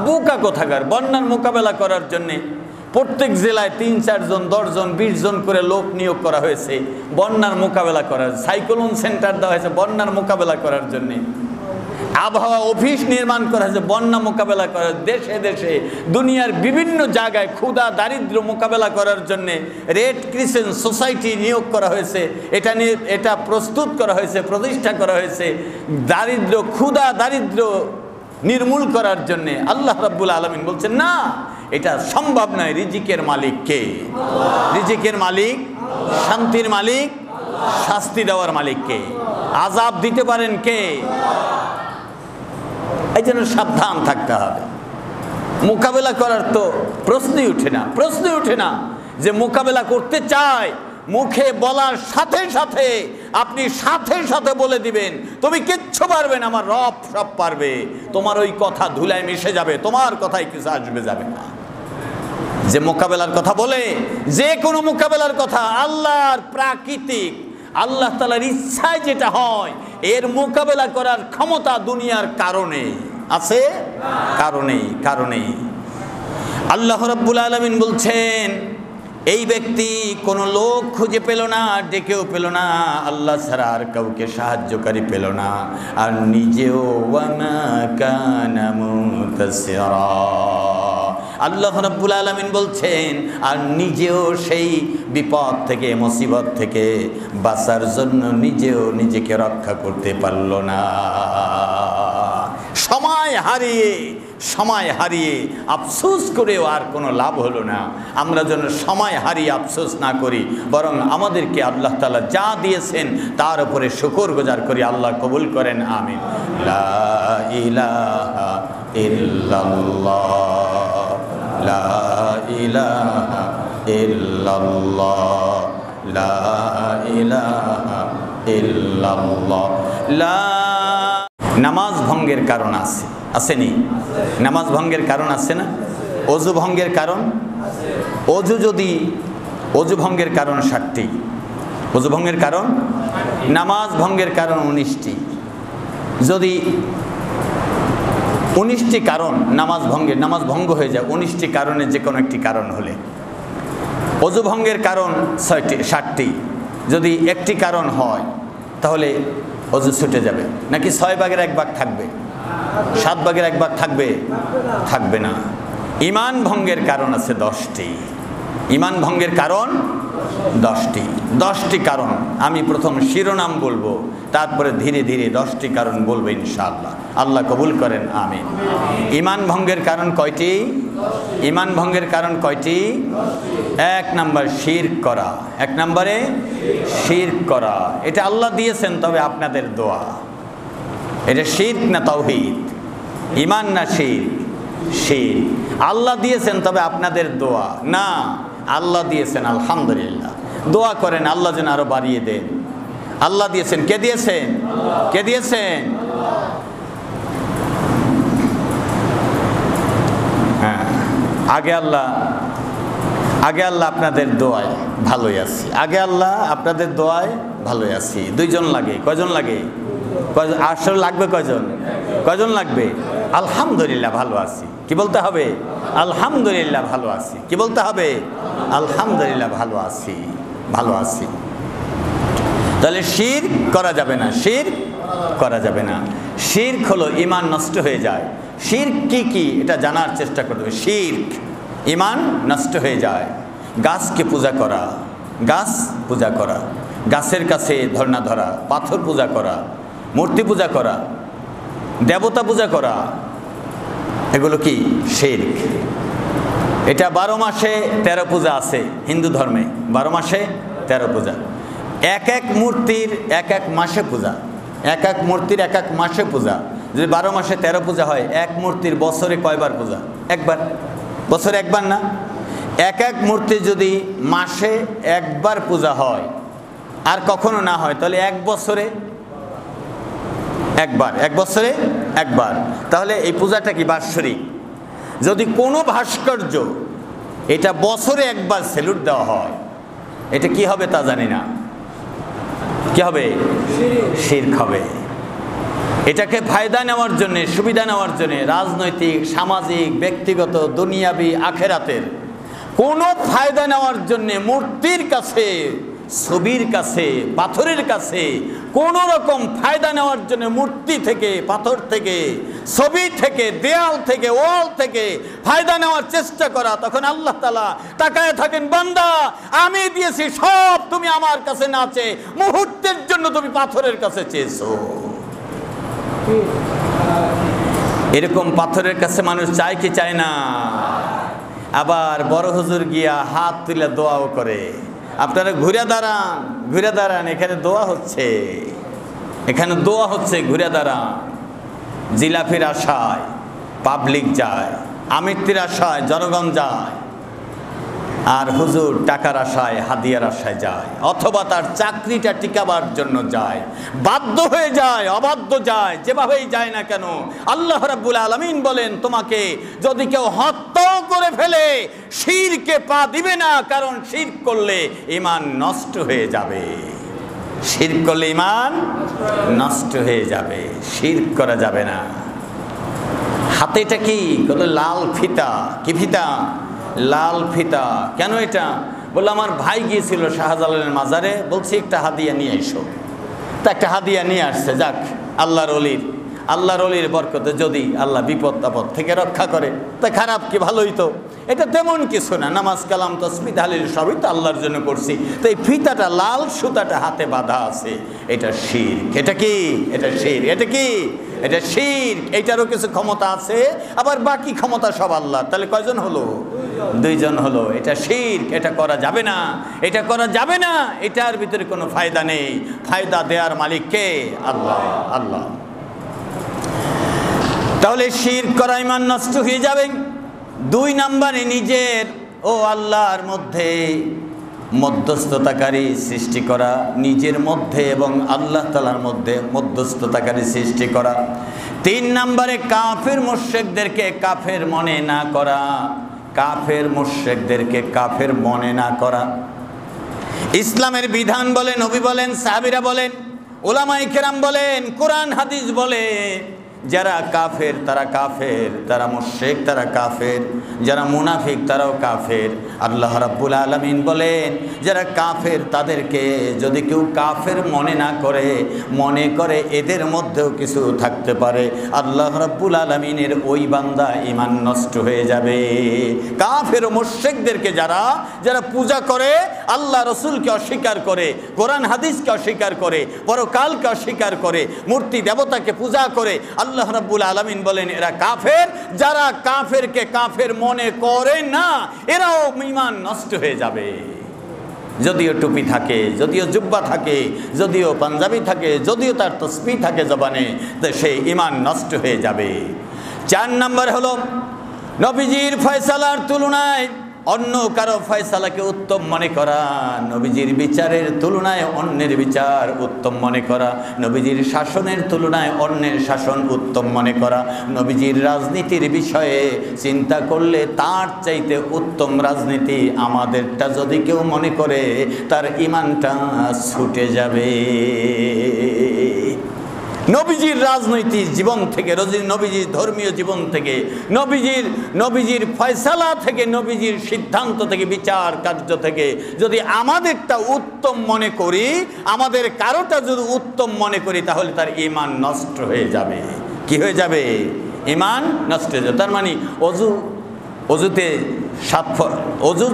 বোকা কোথাকার। বন্যার মোকাবেলা করার জন্যে প্রত্যেক জেলায় ৩-৪ জন, ১০ জন, ২০ জন করে লোক নিয়োগ করা হয়েছে বন্যার মোকাবেলা করার। সাইক্লোন সেন্টার দেওয়া হয়েছে বন্যার মোকাবেলা করার জন্যে। আবহাওয়া অফিস নির্মাণ করা হয়েছে বন্যা মোকাবেলা করার। দেশে দেশে দুনিয়ার বিভিন্ন জায়গায় ক্ষুধা দারিদ্র মোকাবেলা করার জন্যে রেড ক্রিসেন্ট সোসাইটি নিয়োগ করা হয়েছে। এটা প্রস্তুত করা হয়েছে, প্রতিষ্ঠা করা হয়েছে দারিদ্র, ক্ষুধা দারিদ্র নির্মূল করার জন্যে। আল্লাহ রাব্বুল আলামিন বলছেন, না, এটা সম্ভব নয়। রিজিকের মালিক কে? রিজিকের মালিক, শান্তির মালিক, শাস্তি দেওয়ার মালিক কে? আযাব দিতে পারেন কে? এই জন্য সাবধান থাকতে হবে। মোকাবেলা করার তো প্রশ্নই উঠে না, প্রশ্নই উঠে না যে মোকাবেলা করতে চায়। মুখে বলার সাথে সাথে আপনি সাথে সাথে বলে দিবেন, তুমি কিচ্ছু পারবে না, আমার রব সব পারবে। তোমার ওই কথা ধুলায় মিশে যাবে, তোমার কথায় কিছু আসবে যাবে না। যে মোকাবেলার কথা বলে, যে কোনো মোকাবেলার কথা আল্লাহর প্রাকৃতিক, আল্লাহ তাআলার ইচ্ছায় যেটা হয়, এর মোকাবেলা করার ক্ষমতা দুনিয়ার কারণে আছে? কারণে। আল্লাহ রাব্বুল আলামিন বলছেন, এই ব্যক্তি কোনো লোক খুঁজে পেল না, ডেকেও পেল না, আল্লাহ ছাড়া আর কাউকে সাহায্যকারী পেল না, আর নিজেও ওয়া মা কানা মুনতাসিরা। আল্লাহ রাব্বুল আলামিন বলছেন, আর নিজেও সেই বিপদ থেকে, মুসিবত থেকে বাঁচার জন্য নিজেও নিজেকে রক্ষা করতে পারল না। সময় হারিয়ে আফসোস করেও আর কোনো লাভ হলো না। আমরা যেন সময় হারিয়ে আফসোস না করি, বরং আমাদেরকে আল্লাহ তাআলা যা দিয়েছেন তার উপরে শুকর গুজার করি। আল্লাহ কবুল করেন, আমিন। লা ইলাহা ইল্লাল্লাহ, লা ইলাহা ইল্লাল্লাহ, লা ইলাহা ইল্লাল্লাহ। নামাজ ভঙ্গের কারণ আছে, আসেনি? নামাজ ভঙ্গের কারণ আছে না? অজু ভঙ্গের কারণ, অজু ভঙ্গের কারণ 60টি, অজু ভঙ্গের কারণ, নামাজ ভঙ্গের কারণ 19টি। যদি 19টি কারণ নামাজ ভঙ্গ হয়ে যায় 19টি কারণে যে কোনো একটি কারণ হলে, অজু ভঙ্গের কারণ 60টি, যদি একটি কারণ হয় তাহলে অজু ছুটে যাবে। নাকি 6 ভাগের 1 ভাগ থাকবে? 7 ভাগের 1 ভাগ থাকবে? থাকবে না। ঈমান ভঙ্গের কারণ আছে 10টি, ঈমান ভঙ্গের কারণ 10টি কারণ। আমি প্রথম শিরোনাম বলবো, তারপরে ধীরে ধীরে 10টি কারণ বলবো ইনশাআল্লাহ। আল্লাহ কবুল করেন, আমিন। ঈমান ভঙ্গের কারণ কয়টি? ঈমান ভঙ্গের কারণ কয়টি? 1 নম্বর শিরক করা, 1 নম্বরে শিরক করা। এটা আল্লাহ দিয়েছেন, তবে আপনাদের দোয়া। এটা শিরক না তাওহীদ? ঈমান না শিরক? শিরক। আল্লাহ দিয়েছেন, তবে আপনাদের দোয়া না, আল্লাহ দিয়েছেন, আলহামদুলিল্লাহ। দোয়া করেন আল্লাহ যেন আরো বাড়িয়ে দেন। আল্লাহ দিয়েছেন। কে দিয়েছেন? কে দিয়েছেন? হ্যাঁ, আগে আল্লাহ আপনাদের দোয়ায় ভালোই আছি, আগে আল্লাহ আপনাদের দোয়ায় ভালোই আছি। 2 জন লাগে। কয়জন লাগে? আসলে লাগবে কয়জন? কয়জন লাগবে? আলহামদুলিল্লাহ ভালো আছি। কি বলতে হবে? আলহামদুলিল্লাহ ভালো আছি। কি বলতে হবে? আলহামদুলিল্লাহ ভালো আছি, ভালো আছি। তাহলে শিরক করা যাবে না, শিরক করা যাবে না। শিরক হলো ঈমান নষ্ট হয়ে যায়। শিরক কি কি এটা জানার চেষ্টা করতে হবে। শিরক ঈমান নষ্ট হয়ে যায়। গাছকে পূজা করা, গাছ পূজা করা, গাছের কাছে ধর্ণা ধরা, পাথর পূজা করা, মূর্তি পূজা করা, দেবতা পূজা করা, এগুলো কি? শিরক। এটা 12 মাসে 13 পূজা আছে হিন্দু ধর্মে। 12 মাসে 13 পূজা। এক এক মূর্তির এক এক মাসে পূজা, এক এক মূর্তির এক এক মাসে পূজা। যদি 12 মাসে 13 পূজা হয়, এক মূর্তির বছরে কয়বার পূজা? একবার। বছরে একবার না? এক এক মূর্তি যদি মাসে একবার পূজা হয় আর কখনো না হয়, তাহলে 1 বছরে একবার, 1 বছরে একবার। তাহলে এই পূজাটা কি বাৎসরিক? যদি কোনো ভাস্কর্য এটা বছরে একবার সেলুট দেওয়া হয়, এটা কি হবে তা জানি না। কি হবে? শিরক হবে। এটাকে ফায়দা নেওয়ার জন্য, সুবিধা নেওয়ার জন্য, রাজনৈতিক, সামাজিক, ব্যক্তিগত, দুনিয়াবি, আখেরাতের কোনো ফায়দা নেওয়ার জন্য মূর্তির কাছে, ছবির কাছে, পাথরের কাছে কোনো রকম ফায়দা নেওয়ার জন্য মূর্তি থেকে, পাথর থেকে, ছবি থেকে, দেয়াল থেকে, ওয়াল থেকে ফায়দা নেওয়ার চেষ্টা করা, তখন আল্লাহ তাআলা তাকায় থাকেন, বান্দা আমি দিয়েছি সব, তুমি আমার কাছে না চেয়ে মুহূর্তের জন্য তুমি পাথরের কাছে চেয়েছো। এরকম পাথরের কাছে মানুষ চায় কি চায় না? আবার বড় হুজুর গিয়া হাত তুলে দোয়াও করে। আপনারা ঘুরে দাঁড়ান, এখানে দোয়া হচ্ছে, এখানে দোয়া হচ্ছে, ঘুরে দাঁড়ান। জিলাপির আশায় পাবলিক যায়, আমিত্তির আশায় জনগণ যায়, আর হুজুর টাকার আশায়, হাদিয়ার আশায় যায়, অথবা তার চাকরিটা টিকাবার জন্য যায়, বাধ্য হয়ে যায়, অবাধ্য যায়, যেভাবেই যায় না কেন। আল্লাহ রাব্বুল আলামিন বলেন, তোমাকে যদি কেউ হত্যাও করে ফেলে শিরকে পা দিবে না, কারণ শিরক করলে ঈমান নষ্ট হয়ে যাবে। শিরক করলে ঈমান নষ্ট হয়ে যাবে, শিরক করা যাবে না। হাতে এটা কি? লাল ফিতা। কি ফিতা? লাল ফিতা। কেন এটা? বললো আমার ভাই গিয়েছিল শাহজালালের মাজারে, বলছি একটা হাদিয়া নিয়ে এসো। তা একটা হাদিয়া নিয়ে আসছে। যাক, আল্লাহর অলির বরকতে যদি আল্লাহ বিপদ আপদ থেকে রক্ষা করে, তা খারাপ কি, ভালোই তো। এটা তেমন কিছু না, নামাজ কালাম তসবিহ তাহলিল সবই তো আল্লাহর জন্য করছি। তো এই ফিতাটা, লাল সুতাটা হাতে বাঁধা আছে, এটা শিরক। এটা কি? এটা শিরক। এটা কি? এটা শিরক। এইটারও কিছু ক্ষমতা আছে, আবার বাকি ক্ষমতা সব আল্লাহ। তাহলে কয়জন হলো? 2 জন হলো। এটা শিরক, এটা করা যাবে না, এটা করা যাবে না। এটার ভিতরে কোনো ফায়দা নেই। ফায়দা দেওয়ার মালিক কে? আল্লাহ। আল্লাহ। তাহলে শিরক করা ঈমান নষ্ট হয়ে যাবে। 2 নম্বরে নিজের ও আল্লাহর মধ্যে মধ্যস্থতাকারী সৃষ্টি করা, নিজের মধ্যে এবং আল্লাহ তাআলার মধ্যে মধ্যস্থতাকারী সৃষ্টি করা। 3 নম্বরে কাফের মুশরিকদেরকে কাফের মনে না করা, কাফের মুশরিকদেরকে কাফের মনে না করা। ইসলামের বিধান বলেন, নবী বলেন, সাহাবীরা বলেন, উলামায়ে কেরাম বলেন, কোরআন হাদিস বলে যারা কাফের তারা কাফের, যারা মুশরিক তারা কাফের, যারা মুনাফিক তারাও কাফের। আল্লাহ রাব্বুল আলামিন বলেন যারা কাফের তাদেরকে যদি কেউ কাফের মনে না করে, মনে করে এদের মধ্যেও কিছু থাকতে পারে, আল্লাহ রাব্বুল আলামিনের ওই বান্দা ঈমান নষ্ট হয়ে যাবে। কাফের ও মুশরিকদেরকে যারা যারা পূজা করে, আল্লাহ রাসূলকে অস্বীকার করে, কোরআন হাদিসকে অস্বীকার করে, পরকালকে অস্বীকার করে, মূর্তি দেবতাকে পূজা করে, আল্লাহ রাব্বুল আলামিন বলেন এরা কাফের। যারা কাফেরকে কাফের মনে করে না এরাও ঈমান নষ্ট হয়ে যাবে। যদিও টুপি থাকে, যদিও জুব্বা থাকে, যদিও পাঞ্জাবি থাকে, যদিও তার তাসবিহ থাকে জবানে, তো সেই ঈমান নষ্ট হয়ে যাবে। 4 নম্বর হলো নবীজির ফয়সালার তুলনায় অন্য কারো ফয়সালাকে উত্তম মনে করা, নবীজির বিচারের তুলনায় অন্যের বিচার উত্তম মনে করা, নবীজির শাসনের তুলনায় অন্যের শাসন উত্তম মনে করা, নবীজির রাজনীতির বিষয়ে চিন্তা করলে তার চাইতে উত্তম রাজনীতি আমাদেরটা যদি কেউ মনে করে তার ঈমানটা ছুটে যাবে। নবীজির রাজনৈতিক জীবন থেকে, নবীজির ধর্মীয় জীবন থেকে, নবীজির ফয়সালা থেকে, নবীজির সিদ্ধান্ত থেকে, বিচার কার্য থেকে যদি আমাদেরটা উত্তম মনে করি, আমাদের কারোটা যদি উত্তম মনে করি, তাহলে তার ঈমান নষ্ট হয়ে যাবে। কি হয়ে যাবে? ঈমান নষ্ট হয়ে যাবে। তার মানে অজুতে অজু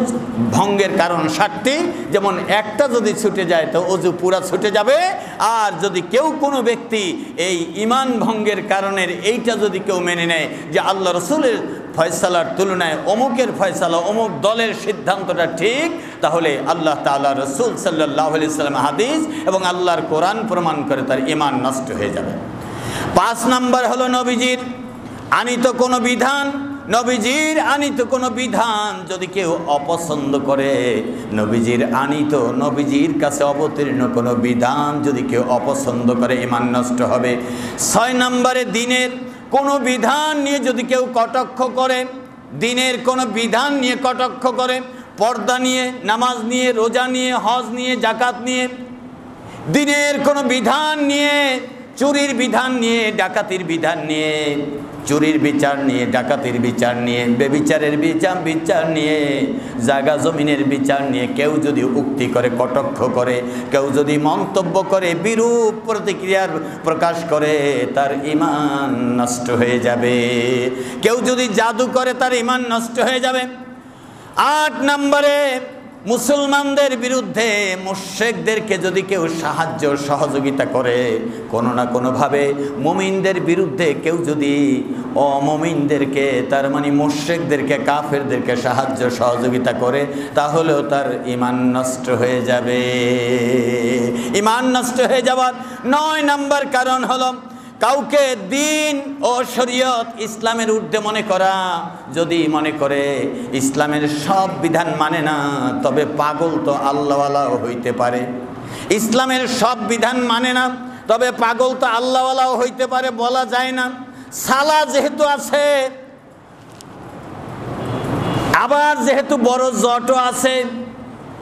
ভঙ্গের কারণ 7টি, যেমন একটা যদি ছুটে যায় তো অজু পুরা ছুটে যাবে। আর যদি কেউ কোনো ব্যক্তি এই ঈমান ভঙ্গের কারণের এইটা যদি কেউ মেনে নেয় যে আল্লাহ রসুলের ফয়সালার তুলনায় অমুকের ফয়সালা, অমুক দলের সিদ্ধান্তটা ঠিক, তাহলে আল্লাহ তাআলা রসুল সাল্লাল্লাহু আলাইহি ওয়াসাল্লাম হাদিস এবং আল্লাহর কোরআন প্রমাণ করে তার ঈমান নষ্ট হয়ে যাবে। 5 নম্বর হলো নবীজির আনিত কোনো বিধান, নবীজির আনিত কোনো বিধান যদি কেউ অপছন্দ করে, নবীজির আনিত, নবীজির কাছে অবতীর্ণ কোনো বিধান যদি কেউ অপছন্দ করে, ঈমান নষ্ট হবে। 6 নম্বরে দিনের কোনো বিধান নিয়ে যদি কেউ কটাক্ষ করে, দিনের কোনো বিধান নিয়ে কটাক্ষ করে, পর্দা নিয়ে, নামাজ নিয়ে, রোজা নিয়ে, হজ নিয়ে, জাকাত নিয়ে, দিনের কোনো বিধান নিয়ে, চুরির বিধান নিয়ে, ডাকাতির বিধান নিয়ে, চুরির বিচার নিয়ে, ডাকাতির বিচার নিয়ে, বেবিচারের বিচার নিয়ে, জায়গা জমিনের বিচার নিয়ে কেউ যদি উক্তি করে, কটাক্ষ করে, কেউ যদি মন্তব্য করে, বিরূপ প্রতিক্রিয়ার প্রকাশ করে, তার ঈমান নষ্ট হয়ে যাবে। কেউ যদি জাদু করে তার ঈমান নষ্ট হয়ে যাবে। 8 নম্বরে মুসলমানদের বিরুদ্ধে মুশরিকদেরকে যদি কেউ সাহায্য সহযোগিতা করে, কোনো না কোনোভাবে মুমিনদের বিরুদ্ধে কেউ যদি অমুমিনদেরকে, তার মানে মুশরিকদেরকে, কাফেরদেরকে সাহায্য সহযোগিতা করে, তাহলেও তার ঈমান নষ্ট হয়ে যাবে। ঈমান নষ্ট হয়ে যাওয়ার 9 নম্বর কারণ হলো কাউকে দিন ও শরীয়ত ইসলামের ঊর্ধ্বে মনে করা। যদি মনে করে ইসলামের সব বিধান মানে না, তবে পাগল তো আল্লাহওয়ালাও হইতে পারে। ইসলামের সব বিধান মানে না, তবে পাগল তো আল্লাহওয়ালাও হইতে পারে, বলা যায় না। সালা যেহেতু আছে, আবার যেহেতু বড় জটও আছে,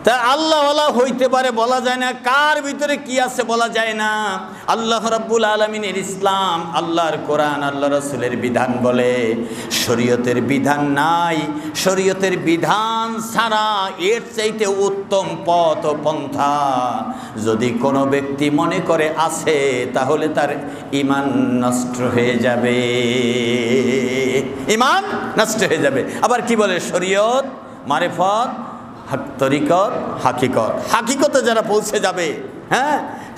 তা আল্লাহওয়ালা হইতে পারে, বলা যায় না। কার ভিতরে কি আছে বলা যায় না। আল্লাহ রাব্বুল আলামিনের ইসলাম, আল্লাহর কোরআন, আল্লাহ রাসূলের বিধান বলে শরীয়তের বিধান নাই, শরীয়তের বিধান ছাড়া এর চাইতে উত্তম পথ ও পন্থা যদি কোনো ব্যক্তি মনে করে আছে, তাহলে তার ঈমান নষ্ট হয়ে যাবে। ঈমান নষ্ট হয়ে যাবে। আবার কি বলে? শরীয়ত, মারিফত, তরিকত, হাকিকত। হাকিকতে যারা পৌঁছে যাবে, হ্যাঁ,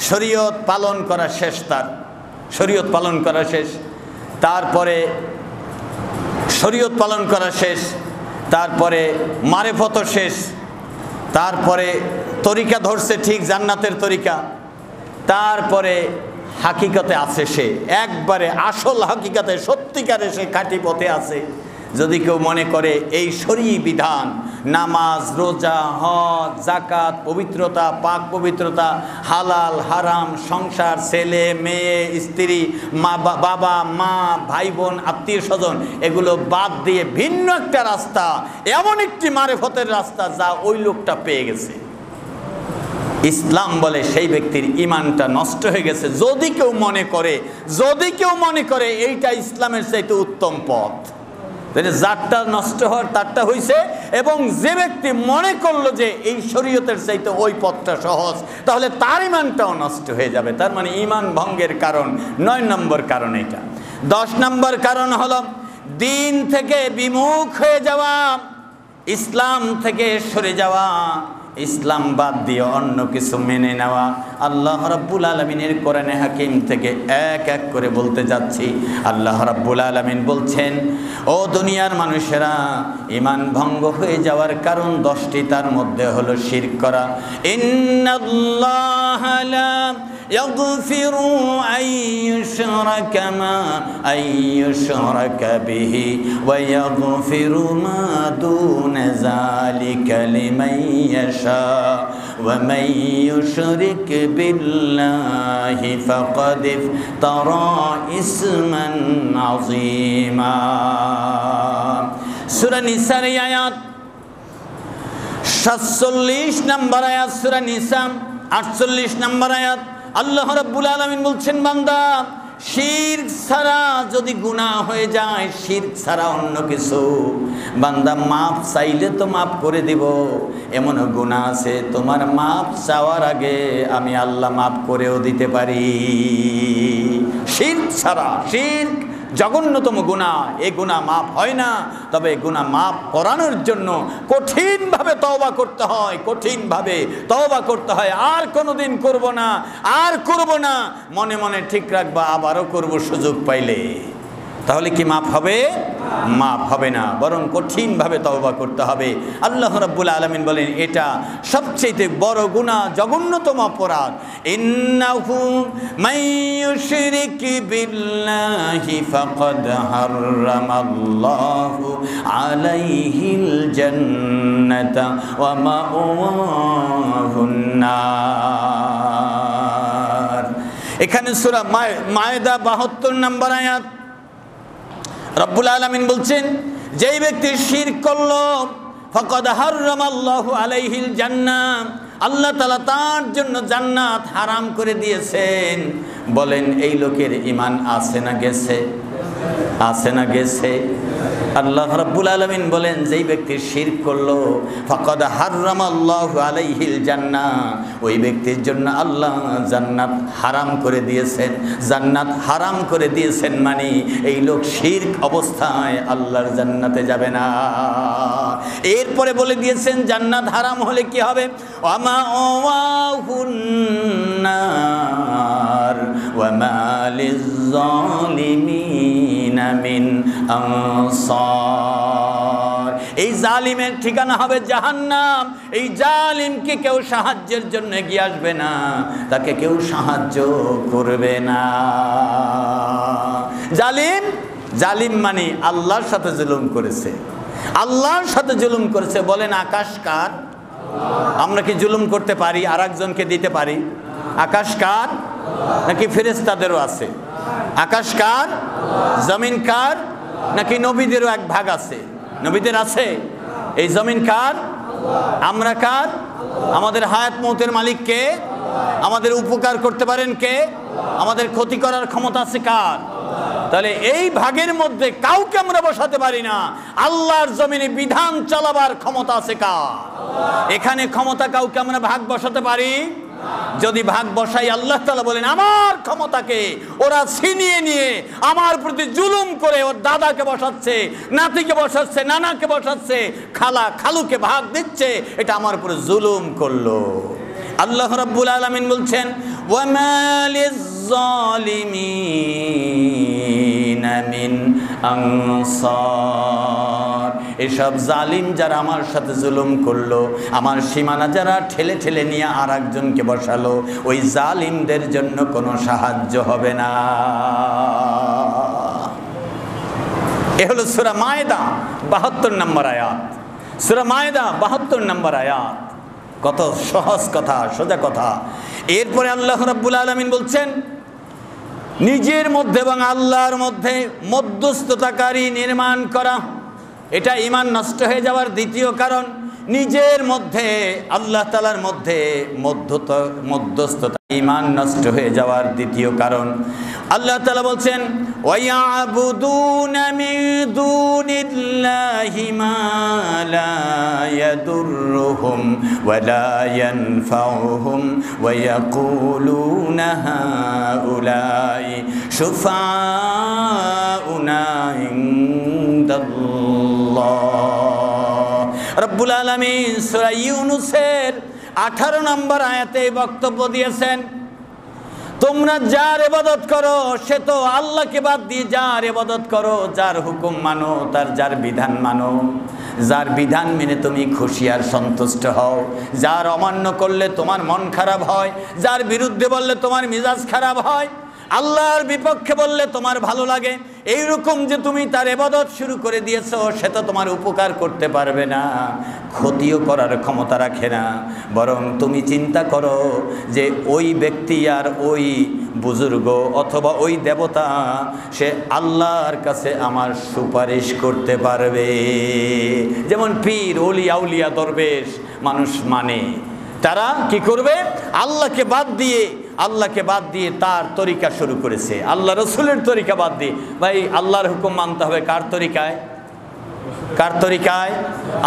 শরীয়ত পালন করা শেষ, তার শরীয়ত পালন করা শেষ, তারপরে শরীয়ত পালন করা শেষ, তারপরে মারিফত শেষ, তারপরে তরিকা ধরছে ঠিক জান্নাতের তরিকা, তারপরে হাকিকতে আছে, সে একবারে আসল হাকিকতে সত্যিকারে সে খাঁটি পথে আছে। যদি কেউ মনে করে এই শরঈ বিধান, নামাজ, রোজা, হজ, যাকাত, পবিত্রতা, পাক পবিত্রতা, হালাল হারাম, সংসার, ছেলে মেয়ে, স্ত্রী, বাবা মা, ভাই বোন, আত্মীয় স্বজন, এগুলো বাদ দিয়ে ভিন্ন একটা রাস্তা, এমন একটি মারেফতের রাস্তা যা ওই লোকটা পেয়ে গেছে, ইসলাম বলে সেই ব্যক্তির ঈমানটা নষ্ট হয়ে গেছে। যদি কেউ মনে করে এইটা ইসলামের চাইতে উত্তম পথ, যারটা নষ্ট হওয়ার তারটা হইছে। এবং যে ব্যক্তি মনে করলো যে এই শরীয়তের চাইতে ওই পথটা সহজ, তাহলে তার ঈমানটাও নষ্ট হয়ে যাবে। তার মানে ঈমান ভঙ্গের কারণ 9 নম্বর কারণ এটা। 10 নম্বর কারণ হলো দিন থেকে বিমুখ হয়ে যাওয়া, ইসলাম থেকে সরে যাওয়া, ইসলাম বাদ দিয়ে অন্য কিছু মেনে নেওয়া। আল্লাহ রাব্বুল আলামিনের কোরআনে হাকিম থেকে এক এক করে বলতে যাচ্ছি। আল্লাহ রাব্বুল আলামিন বলছেন, ও দুনিয়ার মানুষেরা, ঈমান ভঙ্গ হয়ে যাওয়ার কারণ 10টি, তার মধ্যে হলো শিরক করা। ইন্নাল্লাহা লা ইয়াগফিরু আন ইউশরাকা বিহি ওয়া ইয়াগফিরু মা দুনা যালিকা লিমান ইয়াশা ওয়া মান ইউশরিক বিল্লাহি ফাকাদ ইফতারা ইসমান আযীমা। সূরা নিসার আয়াত 47 নম্বর আয়াত, সূরা নিসা 48 নম্বর আয়াত। আল্লাহ রাব্বুল আলামিন বলছেন, বান্দা শিরক ছাড়া যদি গুনাহ হয়ে যায়, শিরক ছাড়া অন্য কিছু, বান্দা মাপ চাইলে তো মাপ করে দিব। এমন গুনাহ আছে তোমার মাপ চাওয়ার আগে আমি আল্লাহ মাপ করেও দিতে পারি। শিরক ছাড়া, শিরক জঘন্যতম গুনাহ, এই গুনাহ মাপ হয় না। তবে গুনাহ মাপ করানোর জন্য কঠিনভাবে তওবা করতে হয়, কঠিনভাবে তওবা করতে হয়। আর কোনোদিন করব না, আর করব না, মনে মনে ঠিক রাখবা আবারও করব সুযোগ পাইলে। তাহলে কি মাপ হবে? মাপ হবে না, বরং কঠিনভাবে তওবা করতে হবে। আল্লাহ রাব্বুল আলামিন বলেন এটা সবচেয়ে বড় গুনাহ, জঘন্যতম অপরাধ। ইন্নাহু মান ইউশরিক বিল্লাহি ফাকাদ হারামাল্লাহু আলাইহিল জান্নাতা ওয়া মাওয়াহুন নার। এখানে সূরা মায়েদা 72 নম্বর আয়াত, রব্বুল আলামিন বলছেন, যেই ব্যক্তি শিরক করলো, ফাকাদ হারামাল্লাহু আলাইহিল জান্নাহ, আল্লাহ তাআলা তার জন্য জান্নাত হারাম করে দিয়েছেন। বলেন এই লোকের ঈমান আছে না গেছে? আছে না গেছে? আল্লাহ রাব্বুল আলামিন বলেন, যেই ব্যক্তি শিরক করলো, ফাকাদ হারামাল্লাহু আলাইহিল জান্নাহ, ওই ব্যক্তির জন্য আল্লাহ জান্নাত হারাম করে দিয়েছেন। জান্নাত হারাম করে দিয়েছেন মানে এই লোক শিরক অবস্থায় আল্লাহর জান্নাতে যাবে না। এরপরে বলে দিয়েছেন জান্নাত হারাম হলে কি হবে? ওয়া মাওয়াহুন নার ওয়া মা লিয-যালিমিনা মিন আনসার। এই জালিমের ঠিকানা হবে জাহান্নাম। এই জালিমকে কেউ সাহায্যের জন্য এগিয়ে আসবে না, তাকে কেউ সাহায্য করবে না। জালিম মানে আল্লাহর সাথে জুলুম করেছে, আল্লাহর সাথে জুলুম করেছে। বলেন আকাশ কার? আমরা কি জুলুম করতে পারি? আর একজনকে দিতে পারি? আকাশ কার? নাকি ফেরেশতাদেরও আছে? আকাশ কার? জমিন কার? নাকি নবীদেরও এক ভাগ আছে? নবীদের আছে। এই জমিন কার? আমরা কার? আমাদের হায়াত মৌতের মালিক কে? আমাদের উপকার করতে পারেন কে? আমাদের ক্ষতি করার ক্ষমতা আছে কার? তাহলে এই ভাগের মধ্যে কাউকে আমরা বসাতে পারি না। আল্লাহর জমিনে বিধান চালাবার ক্ষমতা আছে কার? এখানে ক্ষমতা কাউকে আমরা ভাগ বসাতে পারি? যদি ভাগ বসাই, আল্লাহ তাআলা বলেন আমার ক্ষমতাকে ওরা ছিনিয়ে নিয়ে আমার প্রতি জুলুম করে ওর দাদাকে বসাচ্ছে, নাতিকে বসাচ্ছে, নানাকে বসাচ্ছে, খালা খালুকে ভাগ দিচ্ছে, এটা আমার উপরে জুলুম করলো। আল্লাহ রাব্বুল আলামিন বলছেন, ওয়া মা লিয-যালিমিনা মিন আনসার। এসব জালিম যারা আমার সাথে জুলুম করলো, আমার সীমানা যারা ঠেলে ঠেলে নিয়ে আর একজনকে বসালো, ওই জালিমদের জন্য কোনো সাহায্য হবে না। এ হলো সূরা মায়েদা ৭২ নম্বর আয়াত। সূরা মায়েদা ৭২ নম্বর আয়াত। কত সহজ কথা, সোজা কথা। এরপরে আল্লাহ রাব্বুল আলামিন বলছেন, নিজের মধ্যে এবং আল্লাহর মধ্যে মধ্যস্থতাকারী নির্মাণ করা, এটা ঈমান নষ্ট হয়ে যাওয়ার দ্বিতীয় কারণ। নিজের মধ্যে আল্লাহ তাআলার মধ্যে মধ্যস্থতা ঈমান নষ্ট হয়ে যাওয়ার দ্বিতীয় কারণ। আল্লাহ তাআলা বলছেন, ওয়ায়াবুদুনা মিন দুনিল্লাহি মা লা ইয়াদুররুহুম ওয়া লা ইয়ানফাউহুম ওয়া ইয়াকুলুনা হাউলাই শুফাউনা ইনদাল্লাহ। রব্বুল আলামিন সূরা ইউনূসের 18 নম্বর আয়াতে বক্তব্য দিয়েছেন, তোমরা যার ইবাদত করো সে তো আল্লাহকে বাদ দিয়ে যার ইবাদত করো, যার হুকুম মানো, তার যার বিধান মানো, যার বিধান মেনে তুমি খুশি আর সন্তুষ্ট হও, যার অমান্য করলে তোমার মন খারাপ হয়, যার বিরুদ্ধে বললে তোমার মিজাজ খারাপ হয়, আল্লাহর বিপক্ষে বললে তোমার ভালো লাগে, এইরকম যে তুমি তার ইবাদত শুরু করে দিয়েছো, সে তো তোমার উপকার করতে পারবে না, ক্ষতিও করার ক্ষমতা রাখে না। বরং তুমি চিন্তা করো যে ওই ব্যক্তি আর ওই বুজুর্গ অথবা ওই দেবতা সে আল্লাহর কাছে আমার সুপারিশ করতে পারবে। যেমন পীর, ওলি, আউলিয়া, দরবেশ মানুষ মানে, তারা কি করবে? আল্লাহকে বাদ দিয়ে তার তরিকা শুরু করেছে, আল্লাহ রসুলের তরিকা বাদ দিয়ে। ভাই, আল্লাহর হুকুম মানতে হবে কার তরিকায়? কার তরিকায়?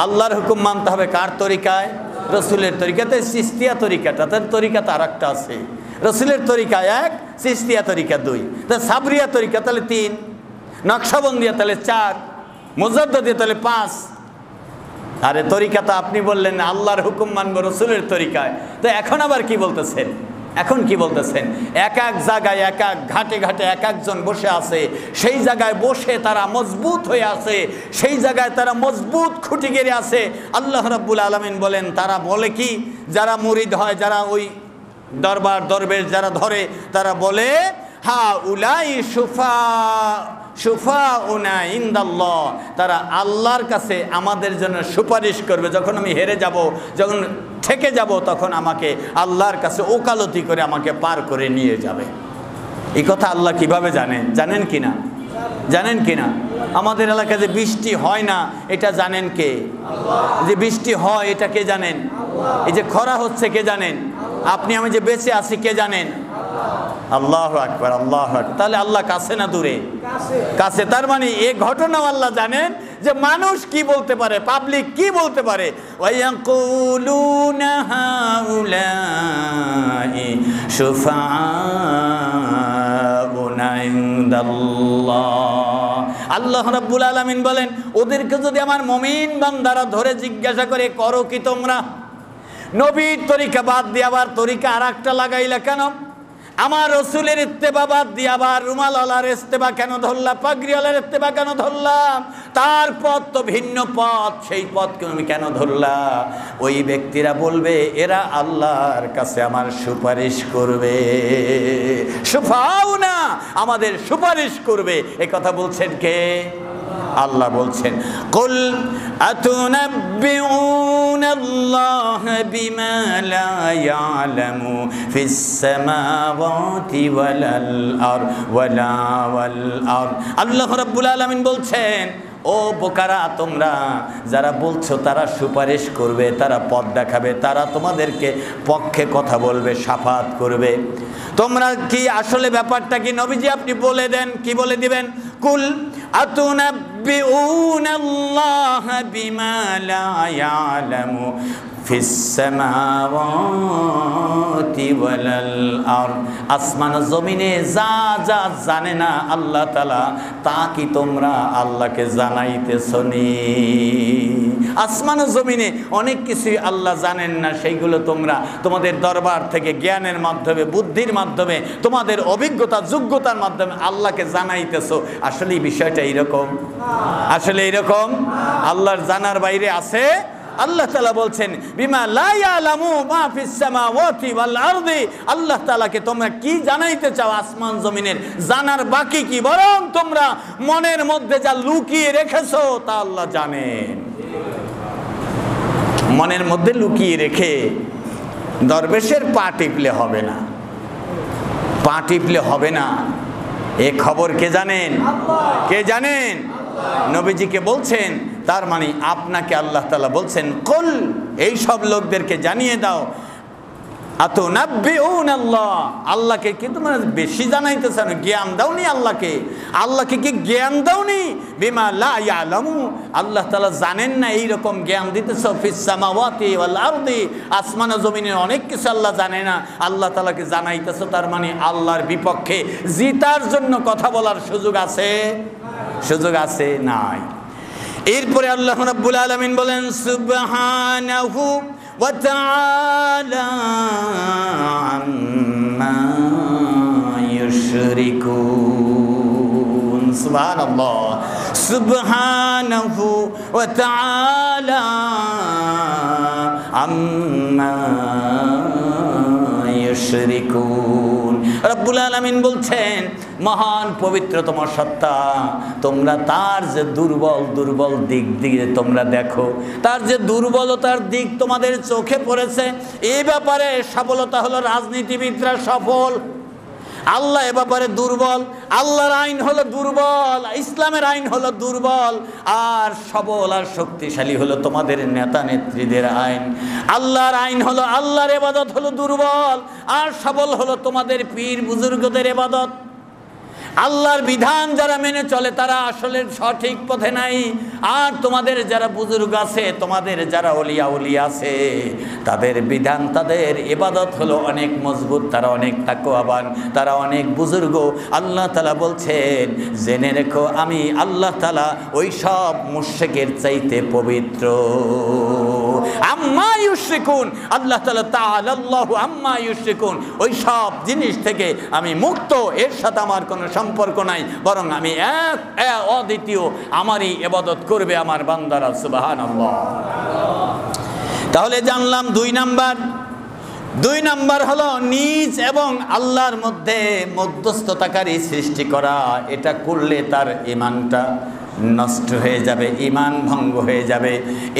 আল্লাহর হুকুম মানতে হবে কার তরিকায়? রসুলের তরিকাতে। চিশতিয়া তরিকাটা, তার তরিকা তো আর একটা আছে। রসুলের তরিকা 1, চিশতিয়া তরিকা 2, তা সাবরিয়া তরিকা তাহলে 3, নকশবন্দিয়া তাহলে 4, মুজাদ্দিদিয়া তাহলে 5। আরে তরিকা তো আপনি বললেন আল্লাহর হুকুম মানবো রসুলের তরিকায়, তো এখন আবার কি বলতেছেন? এখন কি বলতেছেন? এক এক জায়গায়, এক এক ঘাটে ঘাটে এক একজন বসে আছে, সেই জায়গায় বসে তারা মজবুত হয়ে আছে, সেই জায়গায় তারা মজবুত খুঁটি গেড়ে আছে। আল্লাহ রাব্বুল আলামিন বলেন, তারা বলে কি, যারা মুরিদ হয়, যারা ওই দরবার দরবেশ যারা ধরে, তারা বলে হা উলাই শুফাউনা ইনদাল্লাহ, তারা আল্লাহর কাছে আমাদের জন্য সুপারিশ করবে। যখন আমি হেরে যাব, যখন ঠেকে যাব, তখন আমাকে আল্লাহর কাছে ওকালতি করে আমাকে পার করে নিয়ে যাবে। এই কথা আল্লাহ কিভাবে জানেন? জানেন কিনা? জানেন কিনা? আমাদের এলাকায় যে বৃষ্টি হয় না, এটা জানেন কে? যে বৃষ্টি হয় এটা কে জানেন? এই যে খরা হচ্ছে কে জানেন? আপনি আমি যে বেঁচে আছি কে জানেন? আল্লাহু আকবার, আল্লাহু আকবার। তাহলে আল্লাহ কাছে না দূরে? কাছে। তার মানে এই ঘটনা আল্লাহ জানেন যে মানুষ কি বলতে পারে, পাবলিক কি বলতে পারে। ওয়ায়াকুলুনা হাউলাই শুফাউনা ইনদাল্লাহ। আল্লাহ রাব্বুল আলামিন বলেন, ওদেরকে যদি আমার মুমিন বান্দারা ধরে জিজ্ঞাসা করে, করো কি তোমরা? নবীর তরিকা বাদ দিয়ে আবার তরিকা আর একটা লাগাইলা কেন? আমার রসুলের ইত্তেবা বাদ দিয়ে আবার রুমালার ইত্তেবা কেন ধরলাম? পাগড়িওয়ালার ইত্তেবা কেন ধরলাম? তার পথ তো ভিন্ন পথ, সেই পথকে আমি কেন ধরলাম? ওই ব্যক্তিরা বলবে এরা আল্লাহর কাছে আমার সুপারিশ করবে। শুফাউনা, আমাদের সুপারিশ করবে। এই কথা বলছেন কে? আল্লাহ বলছেন, কুল আতুনাব্বিউনাল্লাহ বিমা লা ইয়ালামু ফিস সামাওয়াতি ওয়াল আরদ। আল্লাহ রাব্বুল আলামিন বলছেন, ও বোকারা, তোমরা যারা বলছো তারা সুপারিশ করবে, তারা পথ দেখাবে, তারা তোমাদেরকে পক্ষে কথা বলবে, শাফাত করবে, তোমরা কি আসলে ব্যাপারটা কি? নবীজি আপনি বলে দেন, কি বলে দিবেন? কুল আতুনাব্বিউনাল্লাহ বিমা লা ইয়ালামু ফিস সামাওয়াতি ওয়াল আরদ, আসমান জমিনে যা যা জানে না আল্লাহ তাআলা, তা কি তোমরা আল্লাহকে জানাইতেছো নি? আসমান জমিনে অনেক কিছুই আল্লাহ জানেন না, সেইগুলো তোমরা তোমাদের দরবার থেকে জ্ঞানের মাধ্যমে, বুদ্ধির মাধ্যমে, তোমাদের অভিজ্ঞতা যোগ্যতার মাধ্যমে আল্লাহকে জানাইতেছো। আসলে বিষয়টা এইরকম? আসলে এইরকম? আল্লাহর জানার বাইরে আছে? আল্লাহ তাআলা বলছেন বিমা লা ইয়ালামু মা ফিস সামাওয়াতি ওয়াল আরদি, আল্লাহ তাআলাকে তোমরা কি জানাইতে চাও আসমান জমিনের জানার বাকি কি? বরং তোমরা মনের মধ্যে যা লুকিয়ে রেখেছো তা আল্লাহ জানেন। মনের মধ্যে লুকিয়ে রেখে দরবেশের পা টিপলে হবে না, পা টিপলে হবে না। এ খবর কে জানেন? কে জানেন? নবীজিকে বলছেন। তার মানে আপনাকে আল্লাহ তাআলা বলছেন কুল, এই সব লোকদেরকে জানিয়ে দাও, আতুনাব্বিউনাল্লাহ, আল্লাহকে কি তোমরা বেশি জানাইতেছ না? জ্ঞান দাওনি আল্লাহকে? আল্লাহকে কি জ্ঞান দাওনি? বিমা লা ইয়ালামু, আল্লাহ তাআলা জানেন না এইরকম জ্ঞান দিতেছ। ফিস সামাওয়াতি ওয়াল আরদি, আসমান ও জমিনের অনেক কিছু আল্লাহ জানে না, আল্লাহ তাআলাকে জানাইতেছ। তার মানে আল্লাহর বিপক্ষে জিতার জন্য কথা বলার সুযোগ আছে? সুযোগ আছে? নাই। এরপরে আল্লাহ রাব্বুল আলামিন বলেন সুবহানাহু ওয়া তাআলা আম্মা ইউশরিকুন। সুবহানাল্লাহ, সুবহানাহু ওয়া তাআলা আম্মা ইউশরিকুন। রব্বুল আলামিন বলছেন মহান পবিত্রতম সত্তা, তোমরা তার যে দুর্বল দুর্বল দিক দিয়ে তোমরা দেখো, তার যে দুর্বলতার দিক তোমাদের চোখে পড়েছে, এই ব্যাপারে সফলতা হলো রাজনীতিবিদরা সফল, আল্লাহ এ ব্যাপারে দুর্বল। আল্লাহর আইন হলো দুর্বল, ইসলামের আইন হলো দুর্বল, আর সবল আর শক্তিশালী হলো তোমাদের নেতা নেত্রীদের আইন। আল্লাহর আইন হলো, আল্লাহর ইবাদত হলো দুর্বল, আর সবল হলো তোমাদের পীর বুজুর্গদের ইবাদত। আল্লাহর বিধান যারা মেনে চলে তারা আসলে সঠিক পথে নাই, আর তোমাদের যারা বুজুর্গ আছে, তোমাদের যারা ওলিয়া উলিয়া আছে, তাদের বিধান, তাদের ইবাদত হলো অনেক মজবুত, তারা অনেক তাকওয়াবান, তারা অনেক বুজুর্গ। আল্লাহ তাআলা বলছেন জেনে রেখো আমি আল্লাহ তাআলা ওই সব মুশরিকের চাইতে পবিত্র। আম্মা ইউশরিকুন, আল্লাহ তাআলা তাআলাল্লাহু আম্মা ইউশরিকুন, ওই সব জিনিস থেকে আমি মুক্ত, এর সাথে আমার কোনো সম্পর্ক নাই, বরং আমি এক অদ্বিতীয়, আমারই ইবাদত করবে আমার বান্দারা। সুবহানাল্লাহ। তাহলে জানলাম দুই নাম্বার হলো নিজ এবং আল্লাহর মধ্যে মধ্যস্থতাকারী সৃষ্টি করা। এটা করলে তার ঈমানটা নষ্ট হয়ে যাবে, ঈমান ভঙ্গ হয়ে যাবে।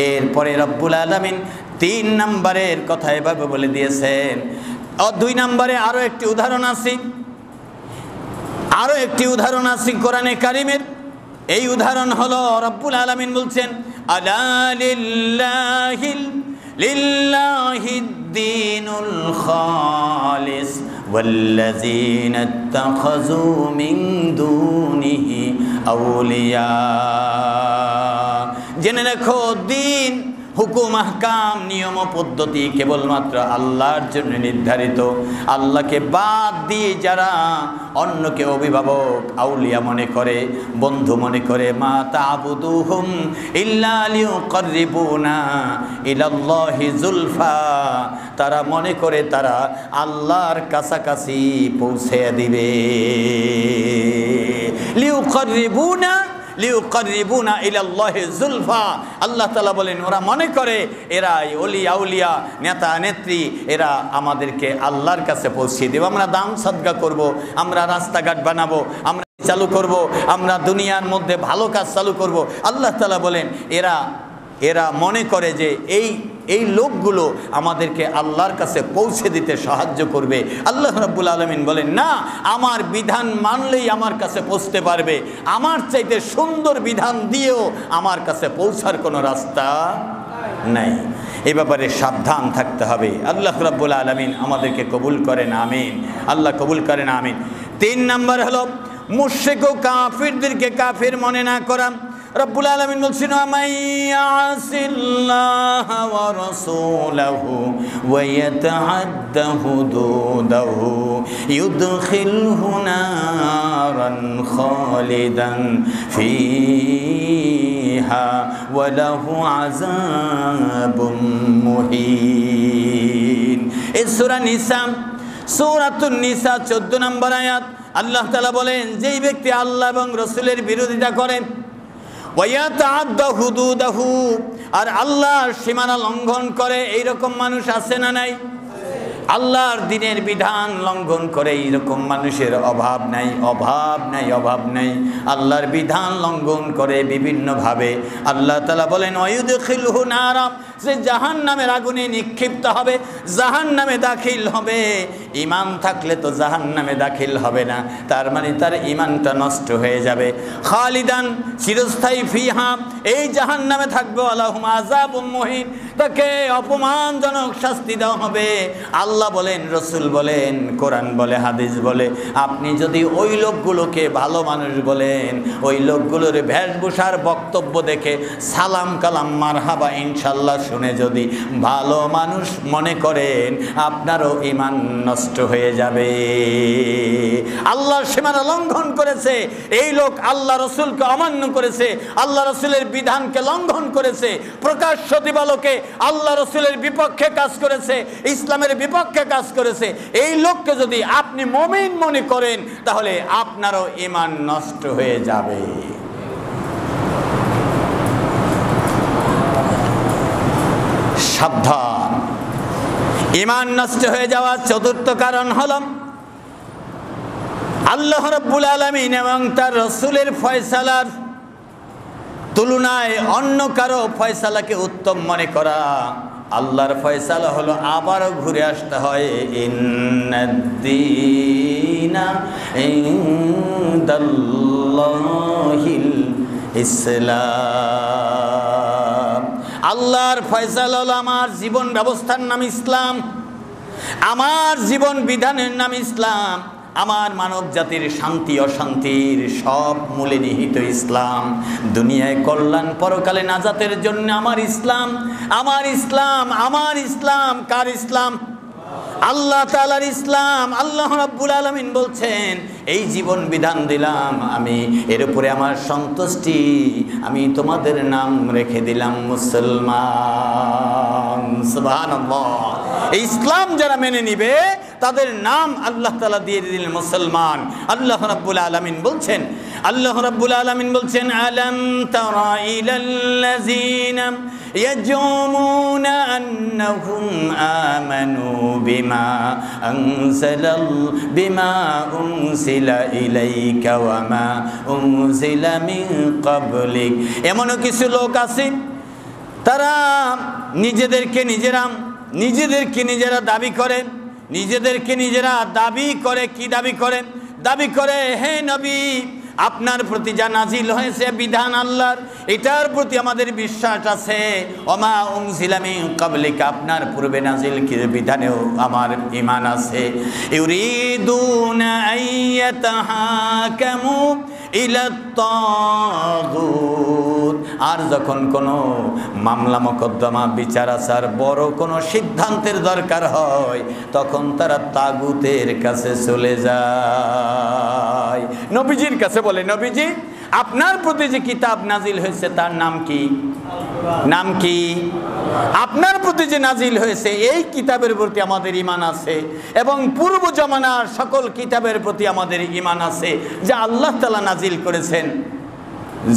এরপরে রব্বুল আলামিন 3 নম্বরের কথা এভাবে বলে দিয়েছেন। 2 নম্বরে আরো একটি উদাহরণ আছে কোরআনে কারিমের। এই উদাহরণ হলো রব্বুল আলামিন বলছেন আলা লিল্লাহিদ-দীনুল খালিস ওয়াল্লাযীনা ইত্তাখাযু মিন দুনিহি আউলিয়া। জেনে রাখো দিন, হুকুম, আহকাম, নিয়ম পদ্ধতি কেবলমাত্র আল্লাহর জন্য নির্ধারিত। আল্লাহকে বাদ দিয়ে যারা অন্যকে অভিভাবক, আউলিয়া মনে করে, বন্ধু মনে করে, মা তা'বুদুহুম ইল্লা লিয়ুকাররিবুনা ইলাল্লাহি যুলফা, তারা মনে করে তারা আল্লাহর কাছাকাছি পৌঁছে দিবে। লিউকাররিবুনা ইলাল্লাহি যুলফা, আল্লাহ তাআলা বলেন ওরা মনে করে এরা ওলি আউলিয়া, নেতা নেত্রী, এরা আমাদেরকে আল্লাহর কাছে পৌঁছে দেবে। আমরা দান সদকা করব, আমরা রাস্তাঘাট বানাবো, আমরা চালু করব, আমরা দুনিয়ার মধ্যে ভালো কাজ চালু করব। আল্লাহ তাআলা বলেন এরা মনে করে যে এই লোকগুলো আমাদেরকে আল্লাহর কাছে পৌঁছে দিতে সাহায্য করবে। আল্লাহ রাব্বুল আলামিন বলেন না, আমার বিধান মানলেই আমার কাছে পৌঁছতে পারবে, আমার চাইতে সুন্দর বিধান দিয়েও আমার কাছে পৌঁছার কোনো রাস্তা নাই। এই ব্যাপারে সাবধান থাকতে হবে। আল্লাহ রাব্বুল আলামিন আমাদেরকে কবুল করেন, আমিন। আল্লাহ কবুল করেন, আমিন। 3 নম্বর হলো মুশরিক ও কাফিরদেরকে কাফির মনে না করা। রব্বুল আলামিন বলছেন মাইয়াসিল্লাহা ওয়া রাসূলাহু ওয়া ইয়াতাআদ্দা হুদুদাহু ইউদখিলহু নারান খালিদান ফিহা ওয়া লাহু আযাবুম মুহিন। এই সূরা নিসা, সূরাতুন নিসা 14 নম্বর আয়াত। আল্লাহ তাআলা বলেন, যেই ব্যক্তি আল্লাহ এবং রাসূলের বিরোধিতা করে, ওয়ায়াতাআদ্দা হুদুদাহু, আর আল্লাহর সীমানা লঙ্ঘন করে, এইরকম মানুষ আছে না নাই? আল্লাহর দ্বীনের বিধান লঙ্ঘন করে এইরকম মানুষের অভাব নাই, অভাব নাই, অভাব নাই। আল্লাহর বিধান লঙ্ঘন করে বিভিন্নভাবে। আল্লাহ তাআলা বলেন ওয়ায়ুদখিলহু নারা, সে জাহান্নামের আগুনে নিক্ষিপ্ত হবে, জাহান্নামে দাখিল হবে। ঈমান থাকলে তো জাহান্নামে দাখিল হবে না, তার মানে তার ঈমানটা নষ্ট হয়ে যাবে। খালিদান, চিরস্থায়ী, ফিহা, এই জাহান্নামে থাকবে। আলাহুম আযাবুম মুহিন, তাকে অপমানজনক শাস্তি দেওয়া হবে। আল্লাহ বলেন, রসুল বলেন, কোরআন বলে, হাদিস বলে, আপনি যদি ওই লোকগুলোকে ভালো মানুষ বলেন, ওই লোকগুলোর বেশভূষার বক্তব্য দেখে সালাম কালাম মারহাবা ইনশাল্লাহ শুনে যদি ভালো মানুষ মনে করেন, আপনারও ঈমান নষ্ট হয়ে যাবে। আল্লাহর সীমানা লঙ্ঘন করেছে এই লোক, আল্লাহ রসুলকে অমান্য করেছে, আল্লাহ রসুলের বিধানকে লঙ্ঘন করেছে, প্রকাশ্য দিবালোকে আল্লাহ রসুলের বিপক্ষে কাজ করেছে, ইসলামের বিপক্ষে কাজ করেছে। এই লোককে যদি আপনি মুমিন মনে করেন, তাহলে আপনারও ঈমান নষ্ট হয়ে যাবে। সাবধান। ঈমান নষ্ট হয়ে যাওয়ার চতুর্থ কারণ হল আল্লাহ রাব্বুল আলামিন এবং তার রাসূলের ফয়সালার তুলনায় অন্য কারো ফয়সালাকে উত্তম মনে করা। আল্লাহর ফয়সালা হলো আবারও ঘুরে আসতে হয়, ইন্নাদ-দীনা ইনদাল্লাহিল ইসলাম। আল্লাহর ফয়সালা হলো আমার জীবন ব্যবস্থার নাম ইসলাম, আমার জীবন বিধানের নাম ইসলাম, আমার মানব জাতির শান্তি অশান্তির সব মূলে নিহিত ইসলাম। দুনিয়ায় কল্যাণ, পরকালে নাজাতের জন্য আমার ইসলাম, আমার ইসলাম, আমার ইসলাম। কার ইসলাম? আল্লাহ তাআলার ইসলাম। আল্লাহ রাব্বুল আলামিন বলছেন, এই জীবন বিধান দিলাম আমি, এর উপরে আমার সন্তুষ্টি, আমি তোমাদের নাম রেখে দিলাম মুসলমান। সুবহানাল্লাহ। এই ইসলাম যারা মেনে নিবে তাদের নাম আল্লাহ তাআলা দিয়ে দিলেন মুসলমান। আল্লাহ রাব্বুল আলামিন বলছেন, আল্লাহ রাব্বুল আলামিন বলছেন, আলাম তারা ইলাল্লাযিনা ইয়াজুমুনা আন্নাহুম আমানু বিমা উনজিলা ইলাইকা ওয়া মা উনজিলা মিন ক্বাবলিক। এমন কিছু লোক আছে, তারা নিজেদেরকে নিজেরা দাবি করে, নিজেদেরকে নিজেরা দাবি করে। কি দাবি করে? দাবি করে, হে নবী, আপনার প্রতি যা নাজিল হয়েছে বিধান আল্লাহর, এটার প্রতি আমাদের বিশ্বাস আছে। ওমা উনজিলা মিন ক্বাবলিকা, আপনার পূর্বে নাজিল বিধানেও আমার ঈমান আছে। ইউরিদুনা আইয়াতাহাকামু ইলাত তাগুত, আর যখন কোনো মামলা মোকদ্দমা, বিচার আচার, বড় কোনো সিদ্ধান্তের দরকার হয়, তখন তারা তাগুতের কাছে চলে যায়, নবীজির কাছে। বলে, নবীজি, আপনার প্রতি যে কিতাব নাজিল হয়েছে তার নাম কি? নাম কি? আপনার প্রতি যে নাজিল হয়েছে এই কিতাবের প্রতি আমাদের ঈমান আছে, এবং পূর্ব জামানার সকল কিতাবের প্রতি আমাদের ঈমান আছে যা আল্লাহ তাআলা নাজিল করেছেন।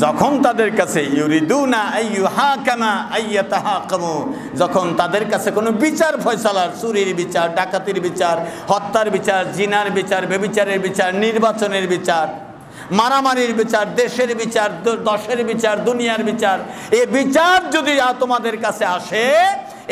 যখন তাদের কাছে ইউরিদুনা আইয়ুহাকামা আইয়াতাহাকামু, যখন তাদের কাছে কোনো বিচার ফয়সালার, চুরির বিচার, ডাকাতির বিচার, হত্যার বিচার, জিনার বিচার, ব্যভিচারের বিচার, নির্বাচনের বিচার, মারামারির বিচার, দেশের বিচার, দশের বিচার, দুনিয়ার বিচার, এই বিচার যদি তোমাদের কাছে আসে,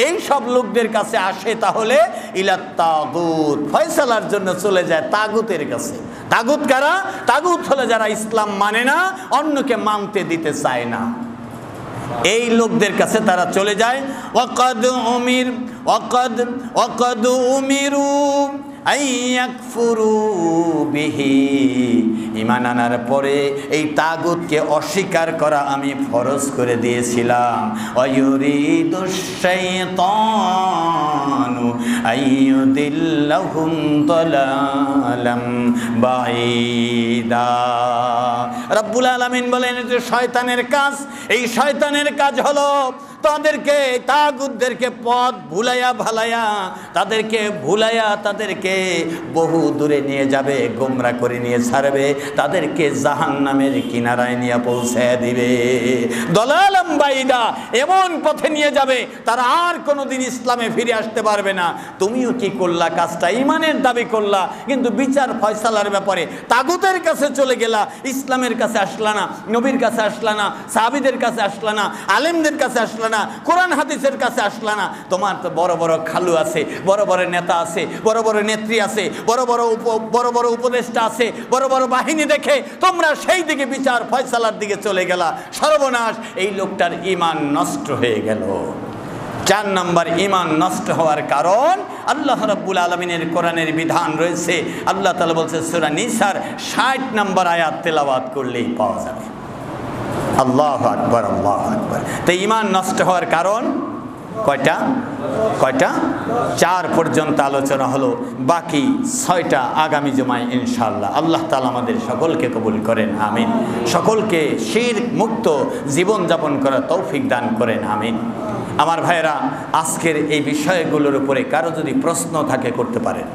এই সব লোকদের কাছে আসে, তাহলে ইলাত তাগুত, ফয়সালার জন্য চলে যায় তাগুতের কাছে। তাগুত কারা? তাগুত হলো যারা ইসলাম মানে না, অন্যকে মানতে দিতে চায় না, এই লোকদের কাছে তারা চলে যায়। ওয়াকাদ উমিরু আইয়াকফুরু বিহি, ঈমান আনার পরে এই তাগুতকে অস্বীকার করা আমি ফরজ করে দিয়েছিলাম। ওয়ায়ুরিদুশ শাইতানু আইয়ুদিল্লাহুম দালালাম বাঈদা। রব্বুল আলামিন বলেন এটা শয়তানের কাজ। এই শয়তানের কাজ হলো তাদেরকে, তাগুতদেরকে পথ ভুলাইয়া ভালাইয়া, তাদেরকে বহু দূরে নিয়ে যাবে, গোমরা করে নিয়ে ছাড়বে, তাদেরকে জাহান্নামের কিনারায় নিয়ে পৌঁছায় দিবে। দলালাম বাইদা, এমন পথে নিয়ে যাবে তারা আর কোনোদিন ইসলামে ফিরে আসতে পারবে না। তুমিও কি করলা কাজটা? ঈমানের দাবি করলা, কিন্তু বিচার ফয়সালার ব্যাপারে তাগুতের কাছে চলে গেলা, ইসলামের কাছে আসলা না, নবীর কাছে আসলা না, সাহাবীদের কাছে আসলা না, আলেমদের কাছে আসলা না, কোরআন হাদিসের কাছে আসলা না। তোমার তো বড় বড় খালু আছে, বড় বড় নেতা আছে, বড় বড় নেত্রী আছে, বড় বড় উপদেষ্টা আছে, বড় বড় বাহিনী দেখে তোমরা সেই দিকে বিচার ফয়সালার দিকে চলে গেলা। সর্বনাশ, এই লোকটার ঈমান নষ্ট হয়ে গেল। 4 নম্বর ঈমান নষ্ট হওয়ার কারণ, আল্লাহ রাব্বুল আলামিনের কোরআনের বিধান রয়েছে। আল্লাহ তাআলা বলছে সূরা নিসার 60 নম্বর আয়াত তেলাওয়াত করলেই পাওয়া যাবে। আল্লাহু আকবার, আল্লাহু আকবার। তো ঈমান নষ্ট হওয়ার কারণ কয়টা? 4 পর্যন্ত আলোচনা হলো, বাকি 6টা আগামী জুমায় ইনশাআল্লাহ। আল্লাহ তাআলা আমাদের সকলকে কবুল করেন, আমিন। সকলকে শিরক মুক্ত জীবন যাপন করার তৌফিক দান করেন, আমিন। আমার ভাইয়েরা, আজকের এই বিষয়গুলোর উপরে কারো যদি প্রশ্ন থাকে করতে পারেন।